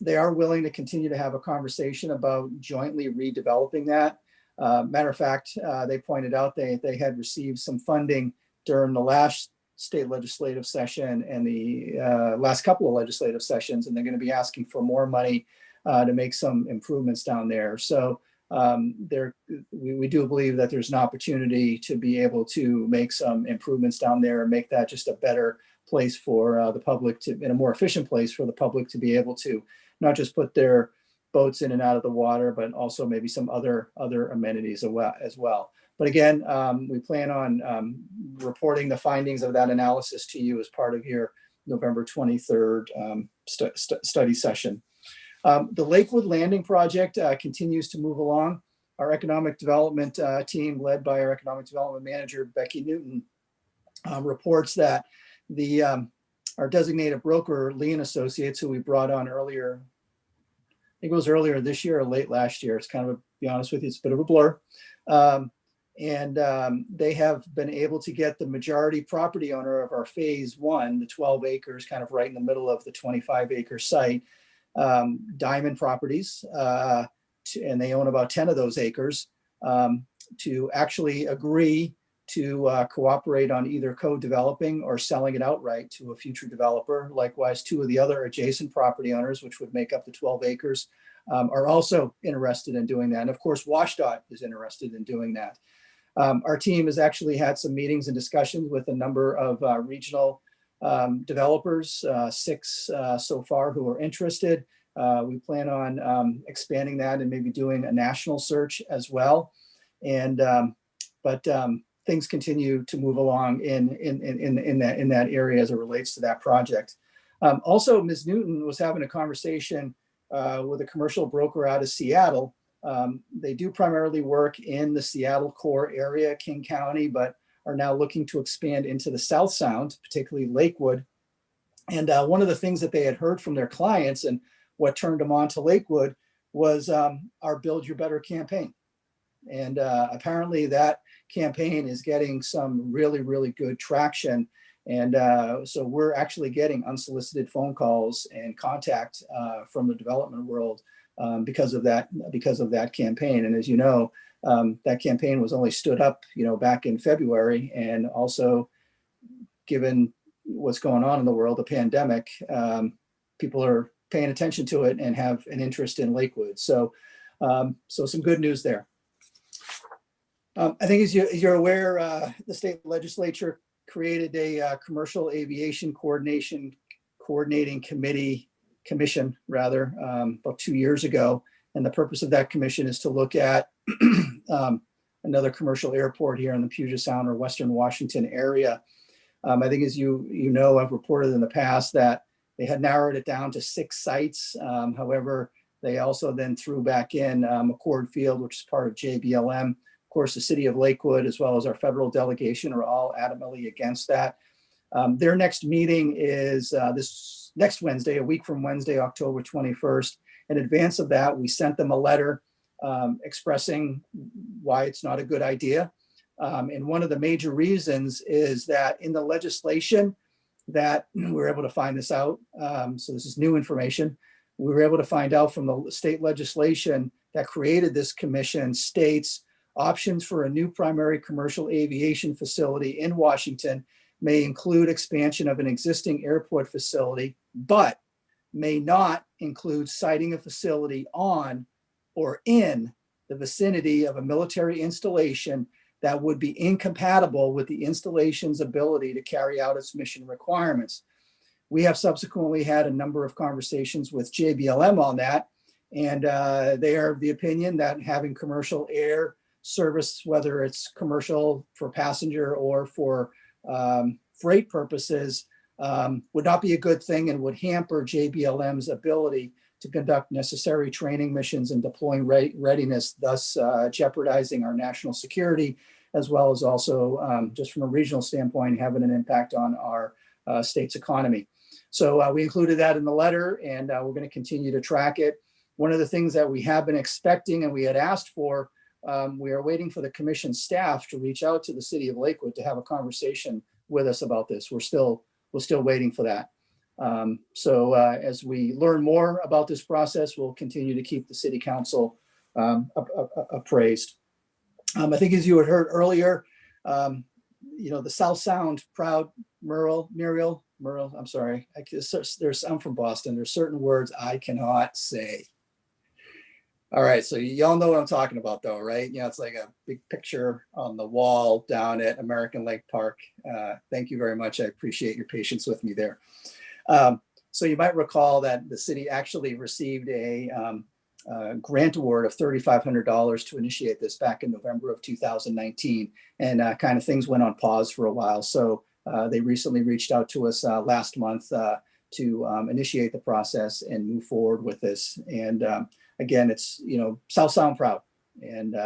they are willing to continue to have a conversation about jointly redeveloping that. Matter of fact, they pointed out they had received some funding during the last state legislative session and the last couple of legislative sessions, and they're going to be asking for more money to make some improvements down there. So we do believe that there's an opportunity to be able to make some improvements down there and make that just a better place for the public to, in a more efficient place for the public to be able to not just put their boats in and out of the water, but also maybe some other amenities as well. But again, we plan on reporting the findings of that analysis to you as part of your November 23rd study session. The Lakewood Landing project continues to move along. Our economic development team, led by our economic development manager, Becky Newton, reports that our designated broker, Lee and Associates, who we brought on earlier, I think it was earlier this year or late last year. It's kind of, to be honest with you, it's a bit of a blur. They have been able to get the majority property owner of our phase one, the 12 acres, kind of right in the middle of the 25-acre site, Diamond Properties, and they own about 10 of those acres, to actually agree to cooperate on either co-developing or selling it outright to a future developer. Likewise, two of the other adjacent property owners, which would make up the 12 acres, are also interested in doing that. And of course, WashDOT is interested in doing that. Our team has actually had some meetings and discussions with a number of regional developers, 6 so far, who are interested. We plan on expanding that and maybe doing a national search as well. And but things continue to move along in that area as it relates to that project. Also, Ms. Newton was having a conversation with a commercial broker out of Seattle. They do primarily work in the Seattle core area, King County, but are now looking to expand into the South Sound, particularly Lakewood. And one of the things that they had heard from their clients and what turned them on to Lakewood was our Build Your Better campaign. And apparently that campaign is getting some really, really good traction. And so we're actually getting unsolicited phone calls and contact from the development world because of that campaign. And as you know, that campaign was only stood up, back in February, and also given what's going on in the world, the pandemic, people are paying attention to it and have an interest in Lakewood. So, so some good news there. I think as you're aware, the state legislature created a commercial aviation coordinating commission about 2 years ago. And the purpose of that commission is to look at another commercial airport here in the Puget Sound or Western Washington area. I think as you know, I've reported in the past that they had narrowed it down to 6 sites. However, they also then threw back in McCord Field, which is part of JBLM. Of course, the city of Lakewood, as well as our federal delegation, are all adamantly against that. Their next meeting is this next Wednesday, a week from Wednesday, October 21st. In advance of that, we sent them a letter expressing why it's not a good idea. And one of the major reasons is that in the legislation that we were able to find this out, so this is new information, we were able to find out from the state legislation that created this commission states options for a new primary commercial aviation facility in Washington may include expansion of an existing airport facility, but may not include siting a facility on or in the vicinity of a military installation that would be incompatible with the installation's ability to carry out its mission requirements. We have subsequently had a number of conversations with JBLM on that, and they are of the opinion that having commercial air service, whether it's commercial for passenger or for freight purposes, would not be a good thing and would hamper JBLM's ability to conduct necessary training missions and deploying readiness, thus jeopardizing our national security, as well as also just from a regional standpoint, having an impact on our state's economy. So we included that in the letter, and we're going to continue to track it. One of the things that we have been expecting and we had asked for, we are waiting for the commission staff to reach out to the city of Lakewood to have a conversation with us about this. We're still waiting for that. So as we learn more about this process, we'll continue to keep the city council appraised. I think as you had heard earlier, you know, the South Sound proud Muriel, I'm sorry. I'm from Boston. There's certain words I cannot say. All right, so y'all know what I'm talking about though, right? You know, it's like a big picture on the wall down at American Lake Park. Thank you very much. I appreciate your patience with me there. So you might recall that the city actually received a grant award of $3,500 to initiate this back in November of 2019, and kind of things went on pause for a while. So they recently reached out to us last month to initiate the process and move forward with this. And again, it's, you know, South Sound proud. And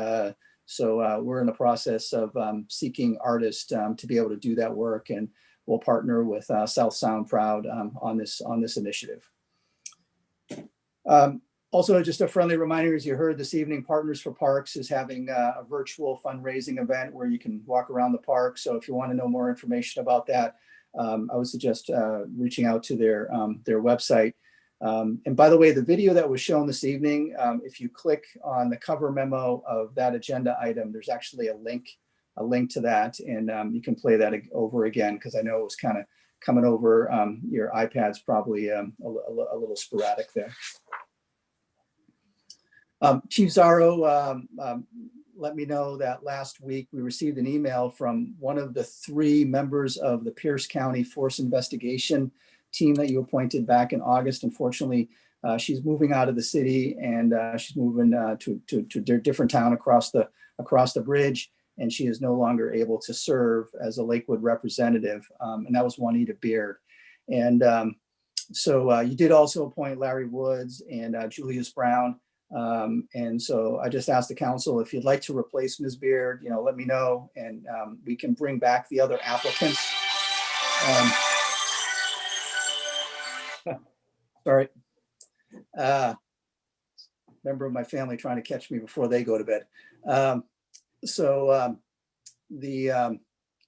so we're in the process of seeking artists to be able to do that work, and we'll partner with South Sound proud on this initiative. Also, just a friendly reminder, as you heard this evening, Partners for Parks is having a virtual fundraising event where you can walk around the park. So if you want to know more information about that, I would suggest reaching out to their website. And by the way, the video that was shown this evening, if you click on the cover memo of that agenda item, there's actually a link to that, and you can play that over again, because I know it was kind of coming over your iPads, probably a little sporadic there. Chief Zarro let me know that last week we received an email from one of the 3 members of the Pierce County Force Investigation team that you appointed back in August. Unfortunately, she's moving out of the city, and she's moving to a different town across the bridge, and she is no longer able to serve as a Lakewood representative, and that was Juanita Beard. And so you did also appoint Larry Woods and Julius Brown. And so I just asked the council, if you'd like to replace Ms. Beard, you know, let me know, and we can bring back the other applicants. Sorry. Member of my family trying to catch me before they go to bed.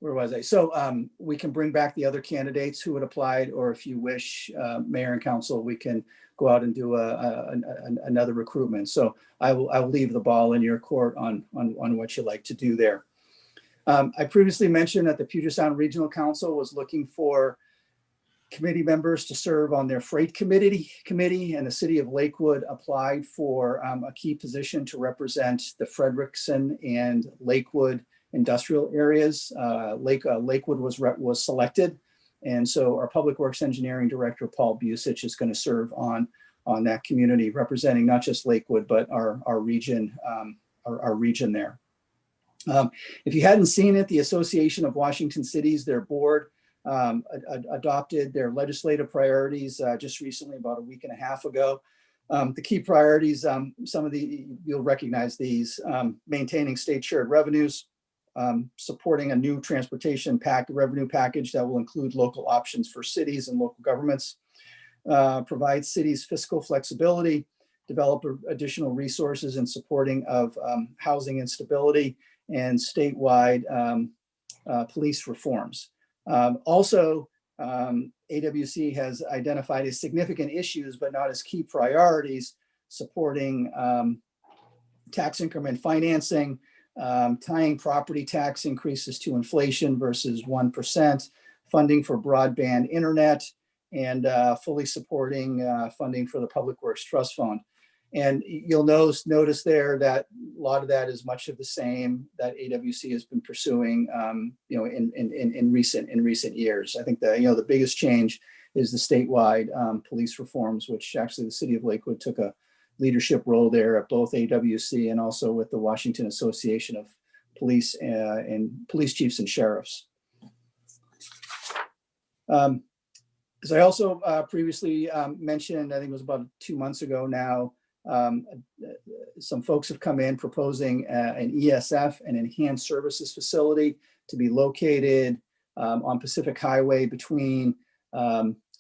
Where was I? So we can bring back the other candidates who had applied, or if you wish, Mayor and Council, we can go out and do another recruitment. So I will leave the ball in your court on what you like to do there. I previously mentioned that the Puget Sound Regional Council was looking for committee members to serve on their freight committee, and the city of Lakewood applied for a key position to represent the Frederickson and Lakewood industrial areas. Lakewood was selected, and so our Public Works Engineering Director Paul Busich is going to serve on that community, representing not just Lakewood but our region, our region there. If you hadn't seen it, the Association of Washington Cities, their board, adopted their legislative priorities just recently, about a week and a half ago. The key priorities, you'll recognize these: maintaining state shared revenues, supporting a new transportation revenue package that will include local options for cities and local governments, provide cities fiscal flexibility, develop additional resources in supporting of housing instability, and statewide police reforms. Also, AWC has identified as significant issues, but not as key priorities, supporting tax increment financing, tying property tax increases to inflation versus 1%, funding for broadband internet, and fully supporting funding for the Public Works Trust Fund. And you'll notice there that a lot of that is much of the same that AWC has been pursuing, in recent years. I think that the biggest change is the statewide police reforms, which actually the city of Lakewood took a leadership role there at both AWC and also with the Washington Association of Police and Police Chiefs and Sheriffs. As I also previously mentioned, I think it was about 2 months ago now, some folks have come in proposing an ESF, an enhanced services facility, to be located on Pacific Highway between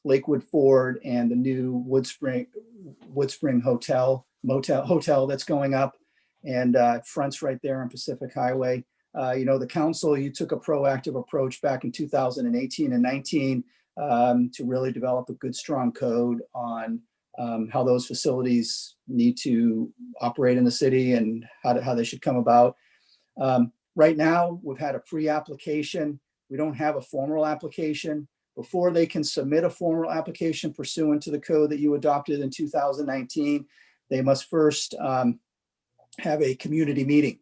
Lakewood Ford and the new Woodspring Hotel hotel that's going up, and fronts right there on Pacific Highway. The council, you took a proactive approach back in 2018 and 19 to really develop a good, strong code on how those facilities need to operate in the city and how they should come about. Right now, we've had a pre-application. We don't have a formal application. Before they can submit a formal application pursuant to the code that you adopted in 2019, they must first have a community meeting.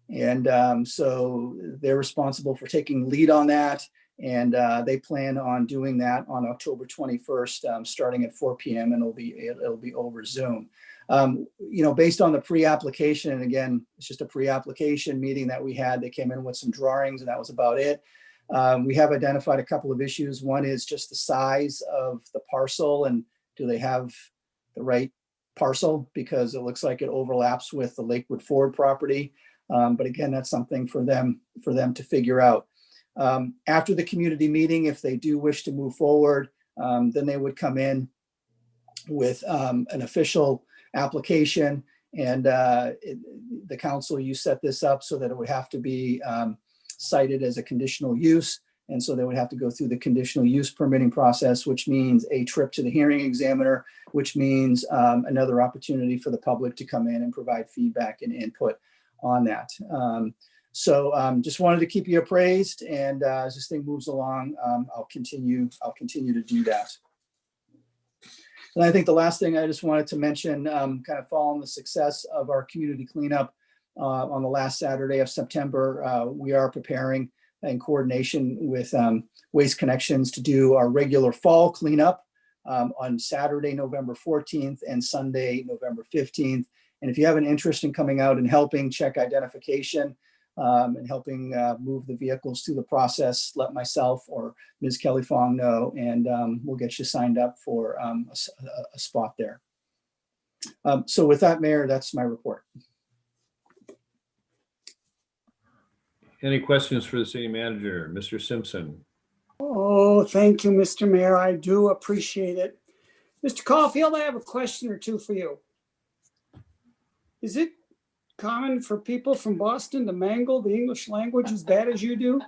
And so they're responsible for taking lead on that. And they plan on doing that on October 21st, starting at 4 p.m. and it'll be over Zoom. Based on the pre-application, and again, it's just a pre-application meeting that we had. They came in with some drawings, and that was about it. We have identified a couple of issues. One is just the size of the parcel, and do they have the right parcel? Because it looks like it overlaps with the Lakewood Ford property. But again, that's something for them to figure out. After the community meeting, if they do wish to move forward, then they would come in with an official application, and the council, you set this up so that it would have to be cited as a conditional use. And so they would have to go through the conditional use permitting process, which means a trip to the hearing examiner, which means another opportunity for the public to come in and provide feedback and input on that. So just wanted to keep you appraised, and as this thing moves along, I'll continue to do that. And I think the last thing I just wanted to mention, kind of following the success of our community cleanup on the last Saturday of September, we are preparing in coordination with Waste Connections to do our regular fall cleanup on Saturday, November 14th and Sunday, November 15th. And if you have an interest in coming out and helping check identification and helping move the vehicles through the process, let myself or Ms. Kelly Fong know, and we'll get you signed up for a spot there. So with that, Mayor, that's my report. Any questions for the city manager, Mr. Simpson? Oh, thank you, Mr. Mayor. I do appreciate it. Mr. Caulfield, I have a question or two for you. Is it common for people from Boston to mangle the English language as bad as you do?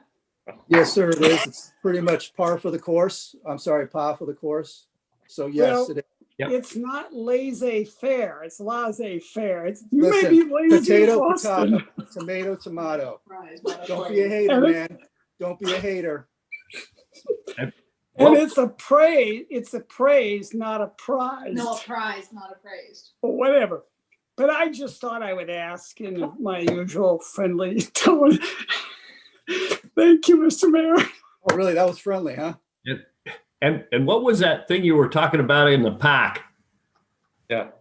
Yes, sir, it is. It's pretty much par for the course. I'm sorry, par for the course. So yes, Well, it is. Yep. It's not laissez-faire, it's laissez-faire. You Listen, may be lazy in potato, Boston. tomato, tomato. Don't be a hater, man. Don't be a hater. And it's a praise, not a prize. No, a prize, not a praise. Or whatever. But I just thought I would ask in my usual friendly tone. Thank you, Mr. Mayor. Oh, really? That was friendly, huh? And what was that thing you were talking about in the pack? Yeah.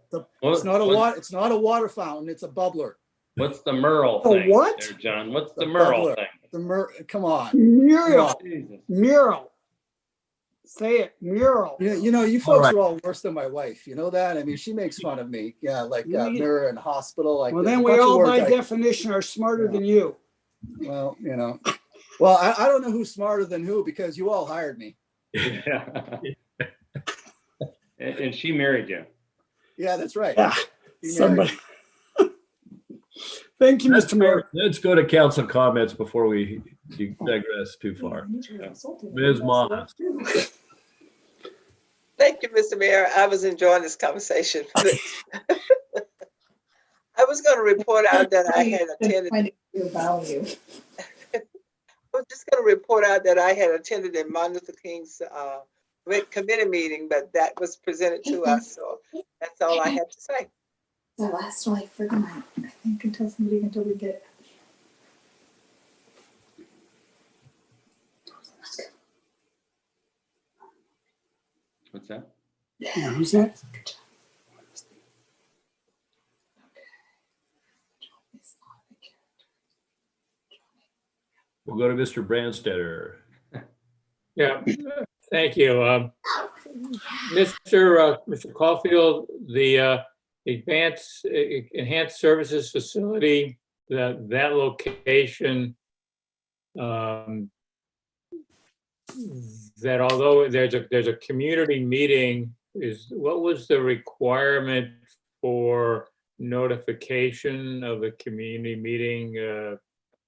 It's not a water fountain. It's a bubbler. What's the Merle A thing what? there, John? What's the The Merle bubbler. thing? Come on. Mural. Jesus. Mural. Say it. Mural. You folks right. are all worse than my wife. You know that? I mean, she makes fun of me. Yeah, like mirror and hospital. Like, Well, there's then a we bunch of all words by I- definition are smarter than you. Well, Well, I don't know who's smarter than who, because you all hired me. Yeah. And she married you. Yeah, that's right. Yeah. She married Somebody. Thank you, Mr. Mayor. Let's go to council comments before we digress too far. Ms. Moss. Thank you, Mr. Mayor. I was enjoying this conversation. I was going to report out that I had attended. Finding your value. I was just going to report out that I had attended a Martin Luther King's committee meeting, but that was presented to us. So that's all I had to say. That lasts like for the night, I think, until we get it. What's that? Yeah, who's that? We'll go to Mr. Brandstetter. Yeah, thank you. Mr. Caulfield, the enhanced services facility, that location, that although there's a community meeting, what was the requirement for notification of a community meeting?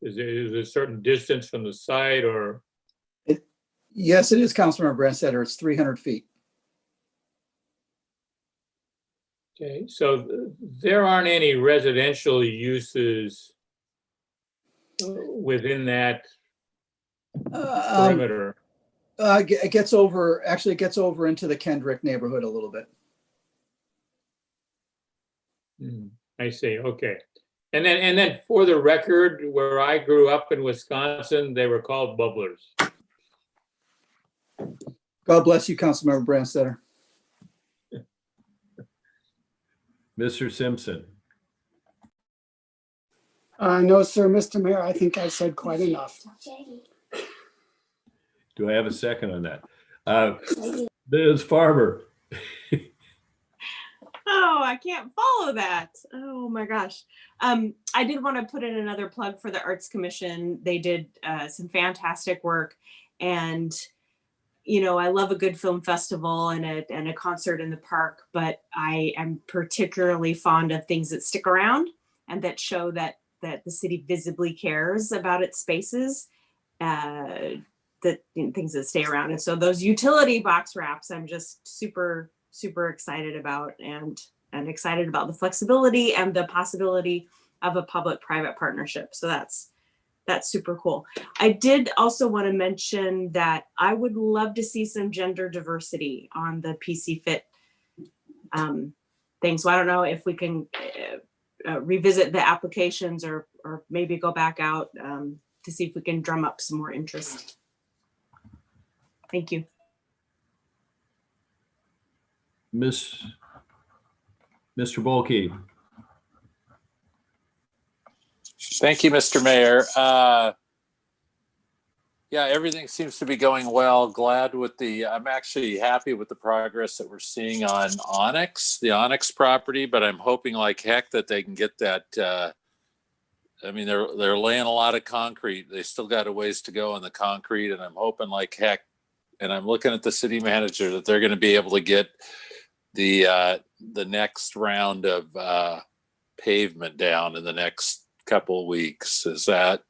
Is it a certain distance from the site or? Yes, it is, Councilmember Branstetter. It's 300 feet. Okay, so there aren't any residential uses within that perimeter? It gets over, actually it gets over into the Kendrick neighborhood a little bit. I see, okay. And then for the record, where I grew up in Wisconsin, they were called bubblers. God bless you, Councilmember Branstetter. Mr. Simpson. No, sir, Mr. Mayor, I think I said quite enough. Do I have a second on that? Ms. Farmer. Oh, I can't follow that. Oh my gosh. I did want to put in another plug for the Arts Commission. They did some fantastic work, and you know, I love a good film festival and a concert in the park, but I am particularly fond of things that stick around and that show that the city visibly cares about its spaces, things that stay around. And so those utility box wraps, I'm just super, super excited about, and excited about the flexibility and the possibility of a public-private partnership. So that's super cool. I did also want to mention that I would love to see some gender diversity on the PC Fit thing. So I don't know if we can revisit the applications or maybe go back out to see if we can drum up some more interest. Thank you. Mr. Mlk. Thank you, Mr. Mayor. Yeah, everything seems to be going well. I'm actually happy with the progress that we're seeing on the Onyx property, but I'm hoping like heck that they can get that. I mean, they're laying a lot of concrete. They still got a ways to go on the concrete, and I'm hoping like heck, and I'm looking at the city manager that they're going to be able to get the next round of pavement down in the next couple of weeks. Is that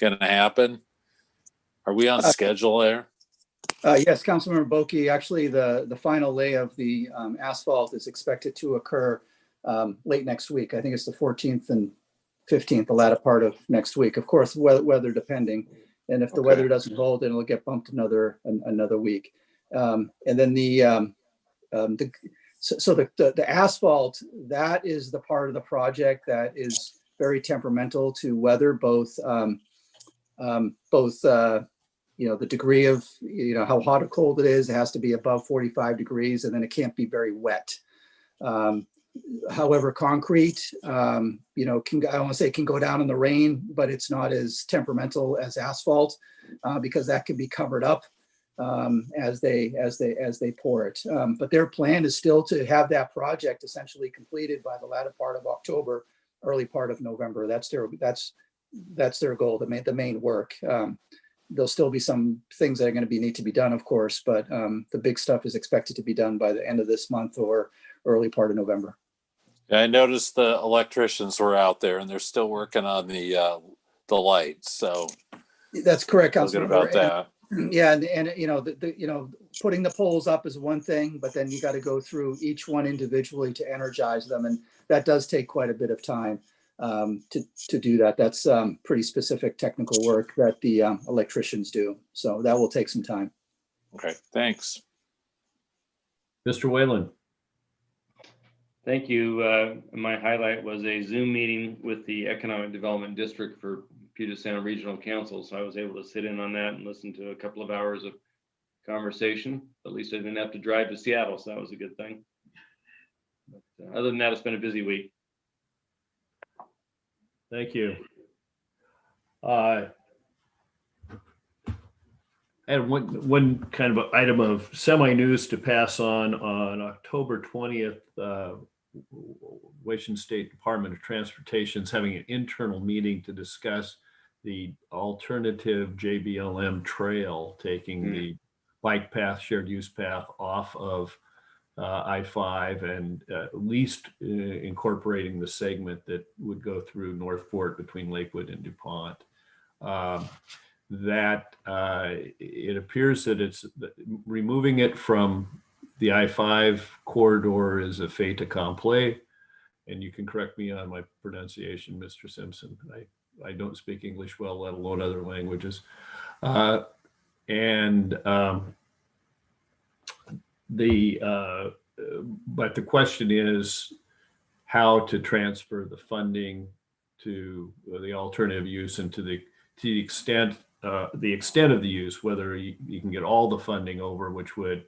going to happen? Are we on schedule there? Yes, Councilmember Mlk. Actually, the final lay of the asphalt is expected to occur late next week. I think it's the 14th and 15th, the latter part of next week. Of course, weather depending. And if the weather doesn't hold, then it'll get bumped another week. And then the asphalt, that is the part of the project that is very temperamental to weather, both the degree of, how hot or cold it is. It has to be above 45 degrees, and then it can't be very wet. However, concrete, I don't want to say it can go down in the rain, but it's not as temperamental as asphalt because that can be covered up as they pour it. But their plan is still to have that project essentially completed by the latter part of October, early part of November. That's their goal, the main work. There'll still be some things that are going to need to be done, of course, but the big stuff is expected to be done by the end of this month or early part of November. I noticed the electricians were out there and they're still working on the lights. So that's correct, Councilman. About that. Yeah, and putting the poles up is one thing, but then you got to go through each one individually to energize them, and that does take quite a bit of time to do that. That's pretty specific technical work that the electricians do. So that will take some time. Okay, thanks. Mr. Whalen. Thank you. My highlight was a Zoom meeting with the Economic Development District for Puget Sound Regional Council. So I was able to sit in on that and listen to a couple of hours of conversation. At least I didn't have to drive to Seattle, so that was a good thing. But other than that, it's been a busy week. Thank you. And one kind of item of semi-news to pass on October 20th, Washington State Department of Transportation is having an internal meeting to discuss the alternative JBLM trail, taking the bike path, shared use path off of I-5 and at least incorporating the segment that would go through North Fort between Lakewood and DuPont. It appears that it's removing it from the I-5 corridor is a fait accompli. And you can correct me on my pronunciation, Mr. Simpson. I don't speak English well, let alone other languages. But the question is how to transfer the funding to the alternative use and to the extent of the use, whether you can get all the funding over, which would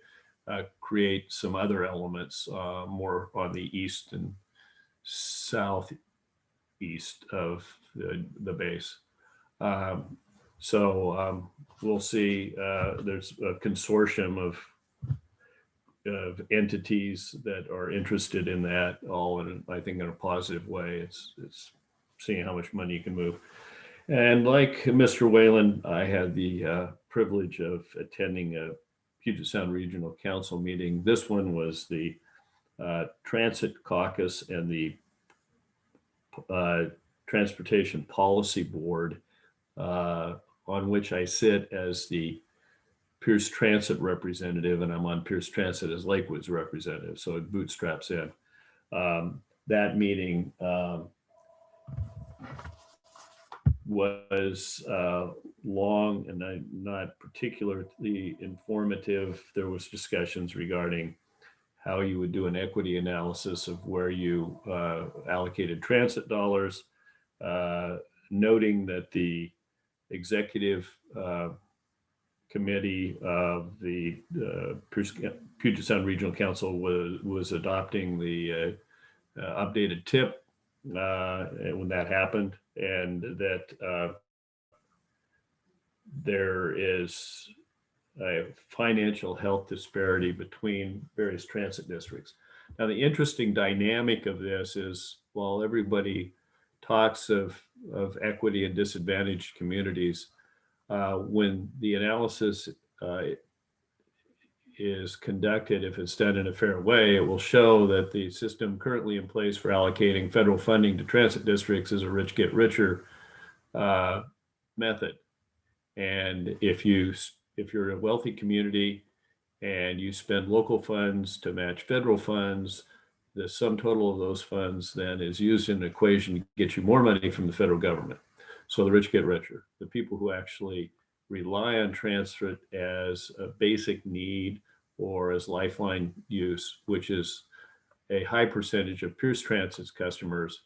create some other elements more on the east and southeast of the base. We'll see. There's a consortium of entities that are interested in that, all in, I think, in a positive way. It's seeing how much money you can move. And like Mr. Whalen, I had the privilege of attending a Puget Sound Regional Council meeting. This one was the Transit Caucus and the Transportation Policy Board, on which I sit as the Pierce Transit representative, and I'm on Pierce Transit as Lakewood's representative, so it bootstraps in. That meeting was long and not particularly informative. There was discussions regarding how you would do an equity analysis of where you allocated transit dollars, noting that the executive committee of the Puget Sound Regional Council was adopting the updated tip when that happened, and that there is a financial health disparity between various transit districts. Now, the interesting dynamic of this is, while everybody talks of equity and disadvantaged communities, when the analysis is conducted, if it's done in a fair way, it will show that the system currently in place for allocating federal funding to transit districts is a rich get richer method. And if you're a wealthy community and you spend local funds to match federal funds, the sum total of those funds then is used in an equation to get you more money from the federal government. So the rich get richer. The people who actually rely on transit as a basic need or as lifeline use, which is a high percentage of Pierce Transit's customers,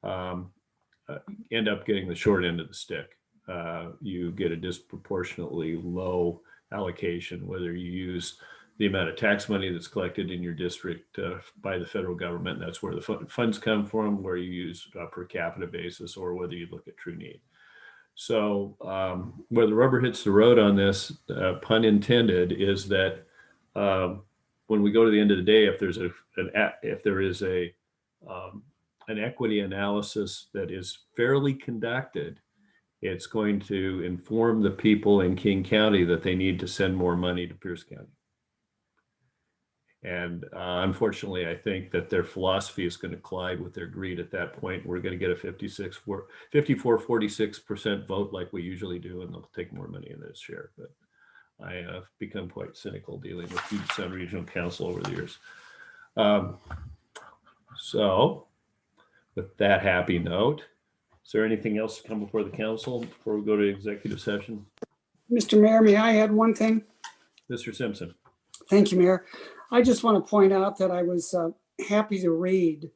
end up getting the short end of the stick. You get a disproportionately low allocation, whether you use the amount of tax money that's collected in your district by the federal government, and that's where the funds come from, where you use a per capita basis, or whether you look at true need. So where the rubber hits the road on this, pun intended, is that when we go to the end of the day, if there is an equity analysis that is fairly conducted, it's going to inform the people in King County that they need to send more money to Pierce County. And unfortunately, I think that their philosophy is going to collide with their greed at that point. We're going to get a 46% vote like we usually do, and they'll take more money in their share. But I have become quite cynical dealing with Puget Sound Regional Council over the years. So with that happy note, is there anything else to come before the council before we go to executive session? Mr. Mayor, may I add one thing? Mr. Simpson. Thank you, Mayor. I just want to point out that I was happy to read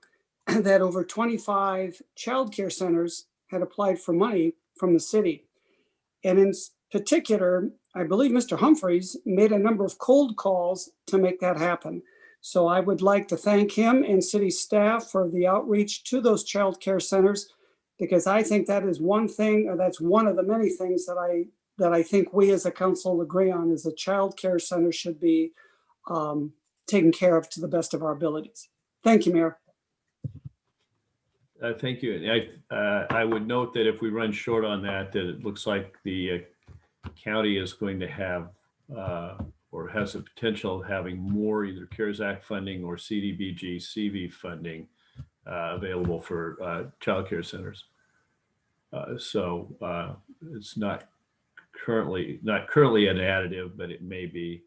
that over 25 childcare centers had applied for money from the city. And in particular, I believe Mr. Humphreys made a number of cold calls to make that happen. So I would like to thank him and city staff for the outreach to those childcare centers, because I think that is one thing, or that's one of the many things that I think we as a council agree on, is a childcare center should be taken care of to the best of our abilities. Thank you, Mayor. Thank you. I would note that if we run short on that, that it looks like the county is going to have or has the potential of having more either CARES Act funding or CDBG CV funding available for childcare centers. So it's not currently an additive, but it may be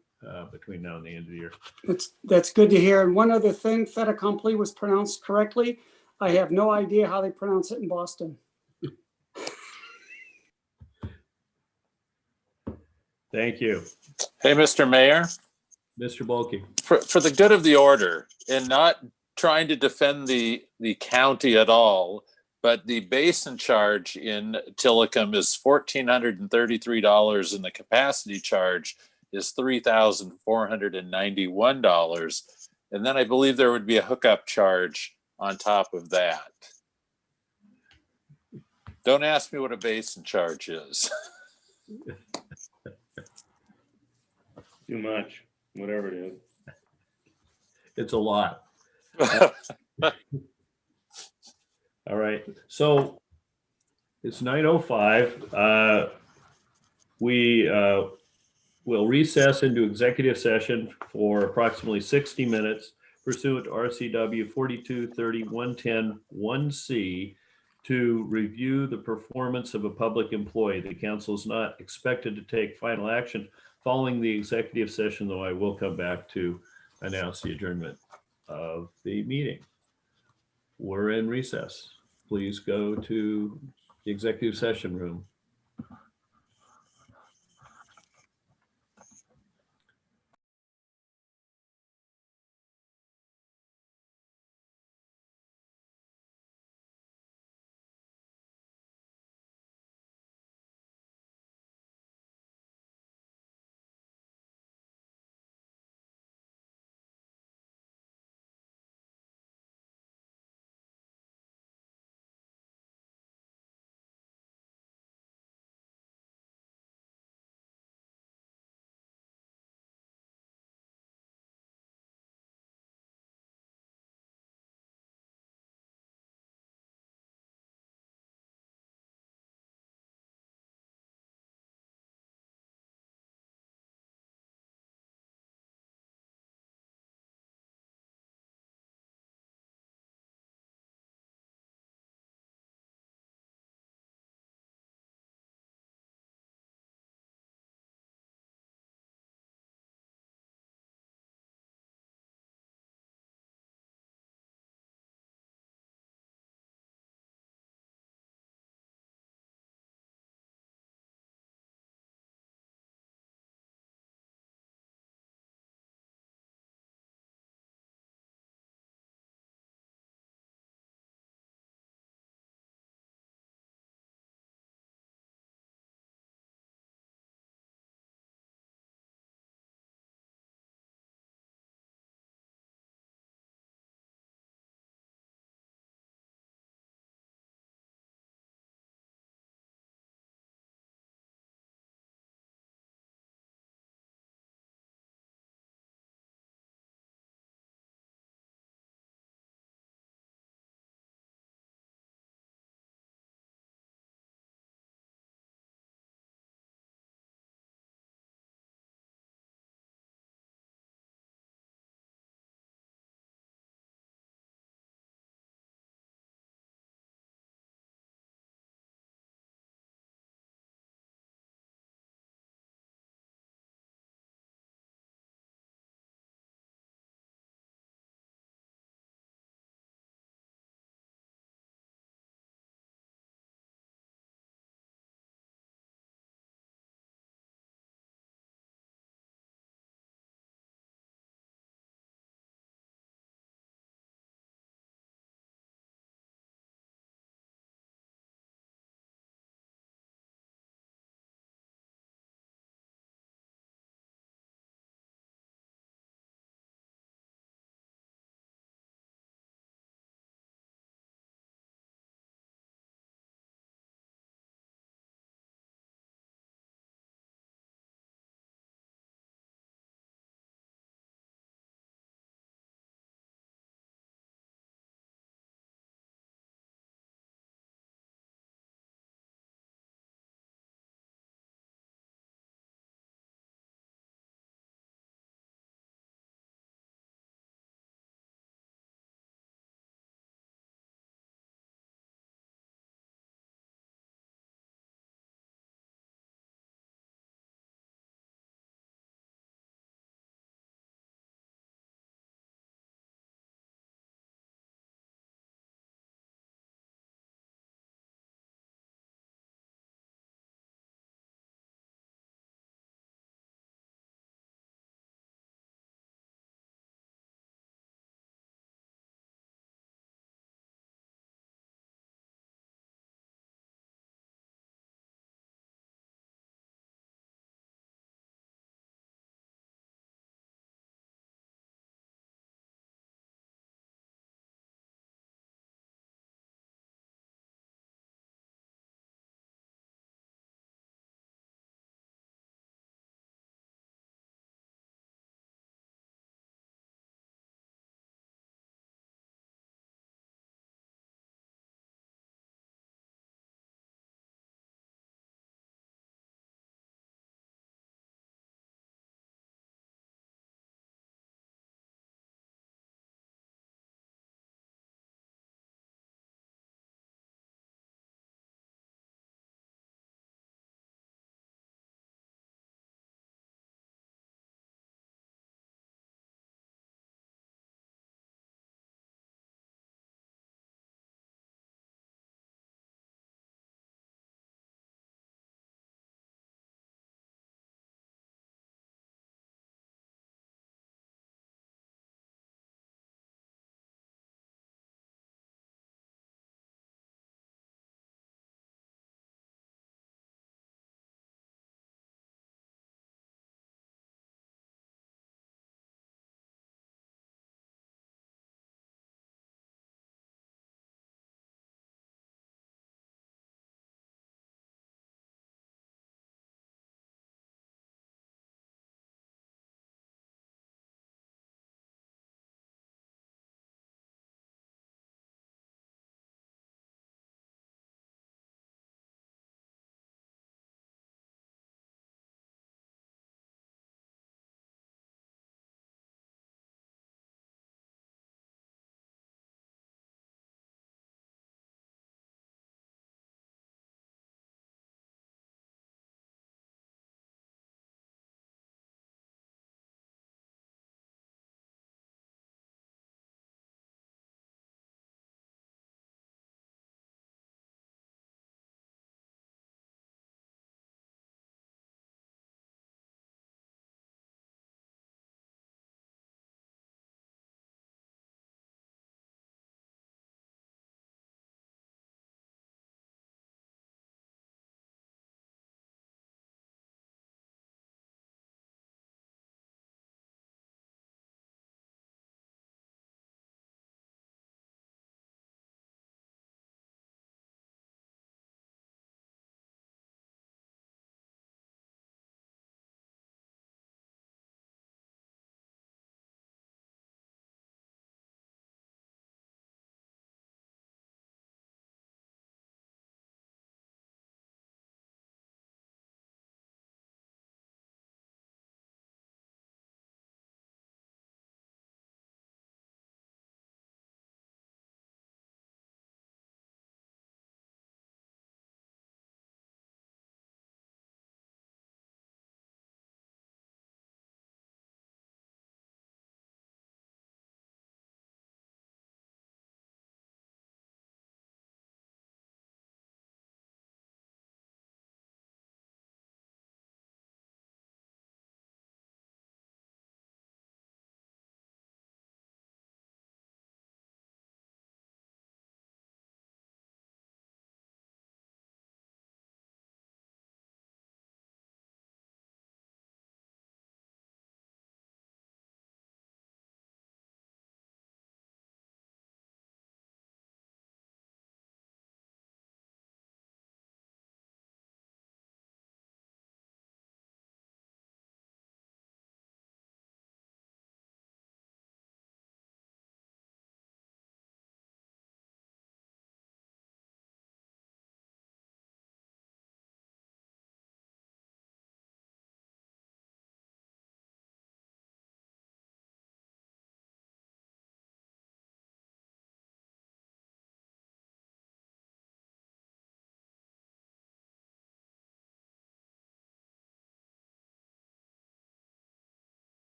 between now and the end of the year. That's good to hear. And one other thing, fait accompli was pronounced correctly. I have no idea how they pronounce it in Boston. Thank you. Hey, Mr. Mayor. Mr. Mlk. For the good of the order, and not trying to defend the county at all, but the basin charge in Tillicum is $1,433 and the capacity charge is $3,491. And then I believe there would be a hookup charge on top of that. Don't ask me what a basin charge is. Too much, whatever it is. It's a lot. All right. So it's 9:05. We will recess into executive session for approximately 60 minutes pursuant to RCW 4230-110-1C to review the performance of a public employee. The council is not expected to take final action following the executive session, though I will come back to announce the adjournment of the meeting. We're in recess. Please go to the executive session room.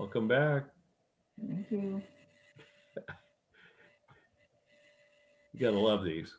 Welcome back. Thank you. You gotta love these.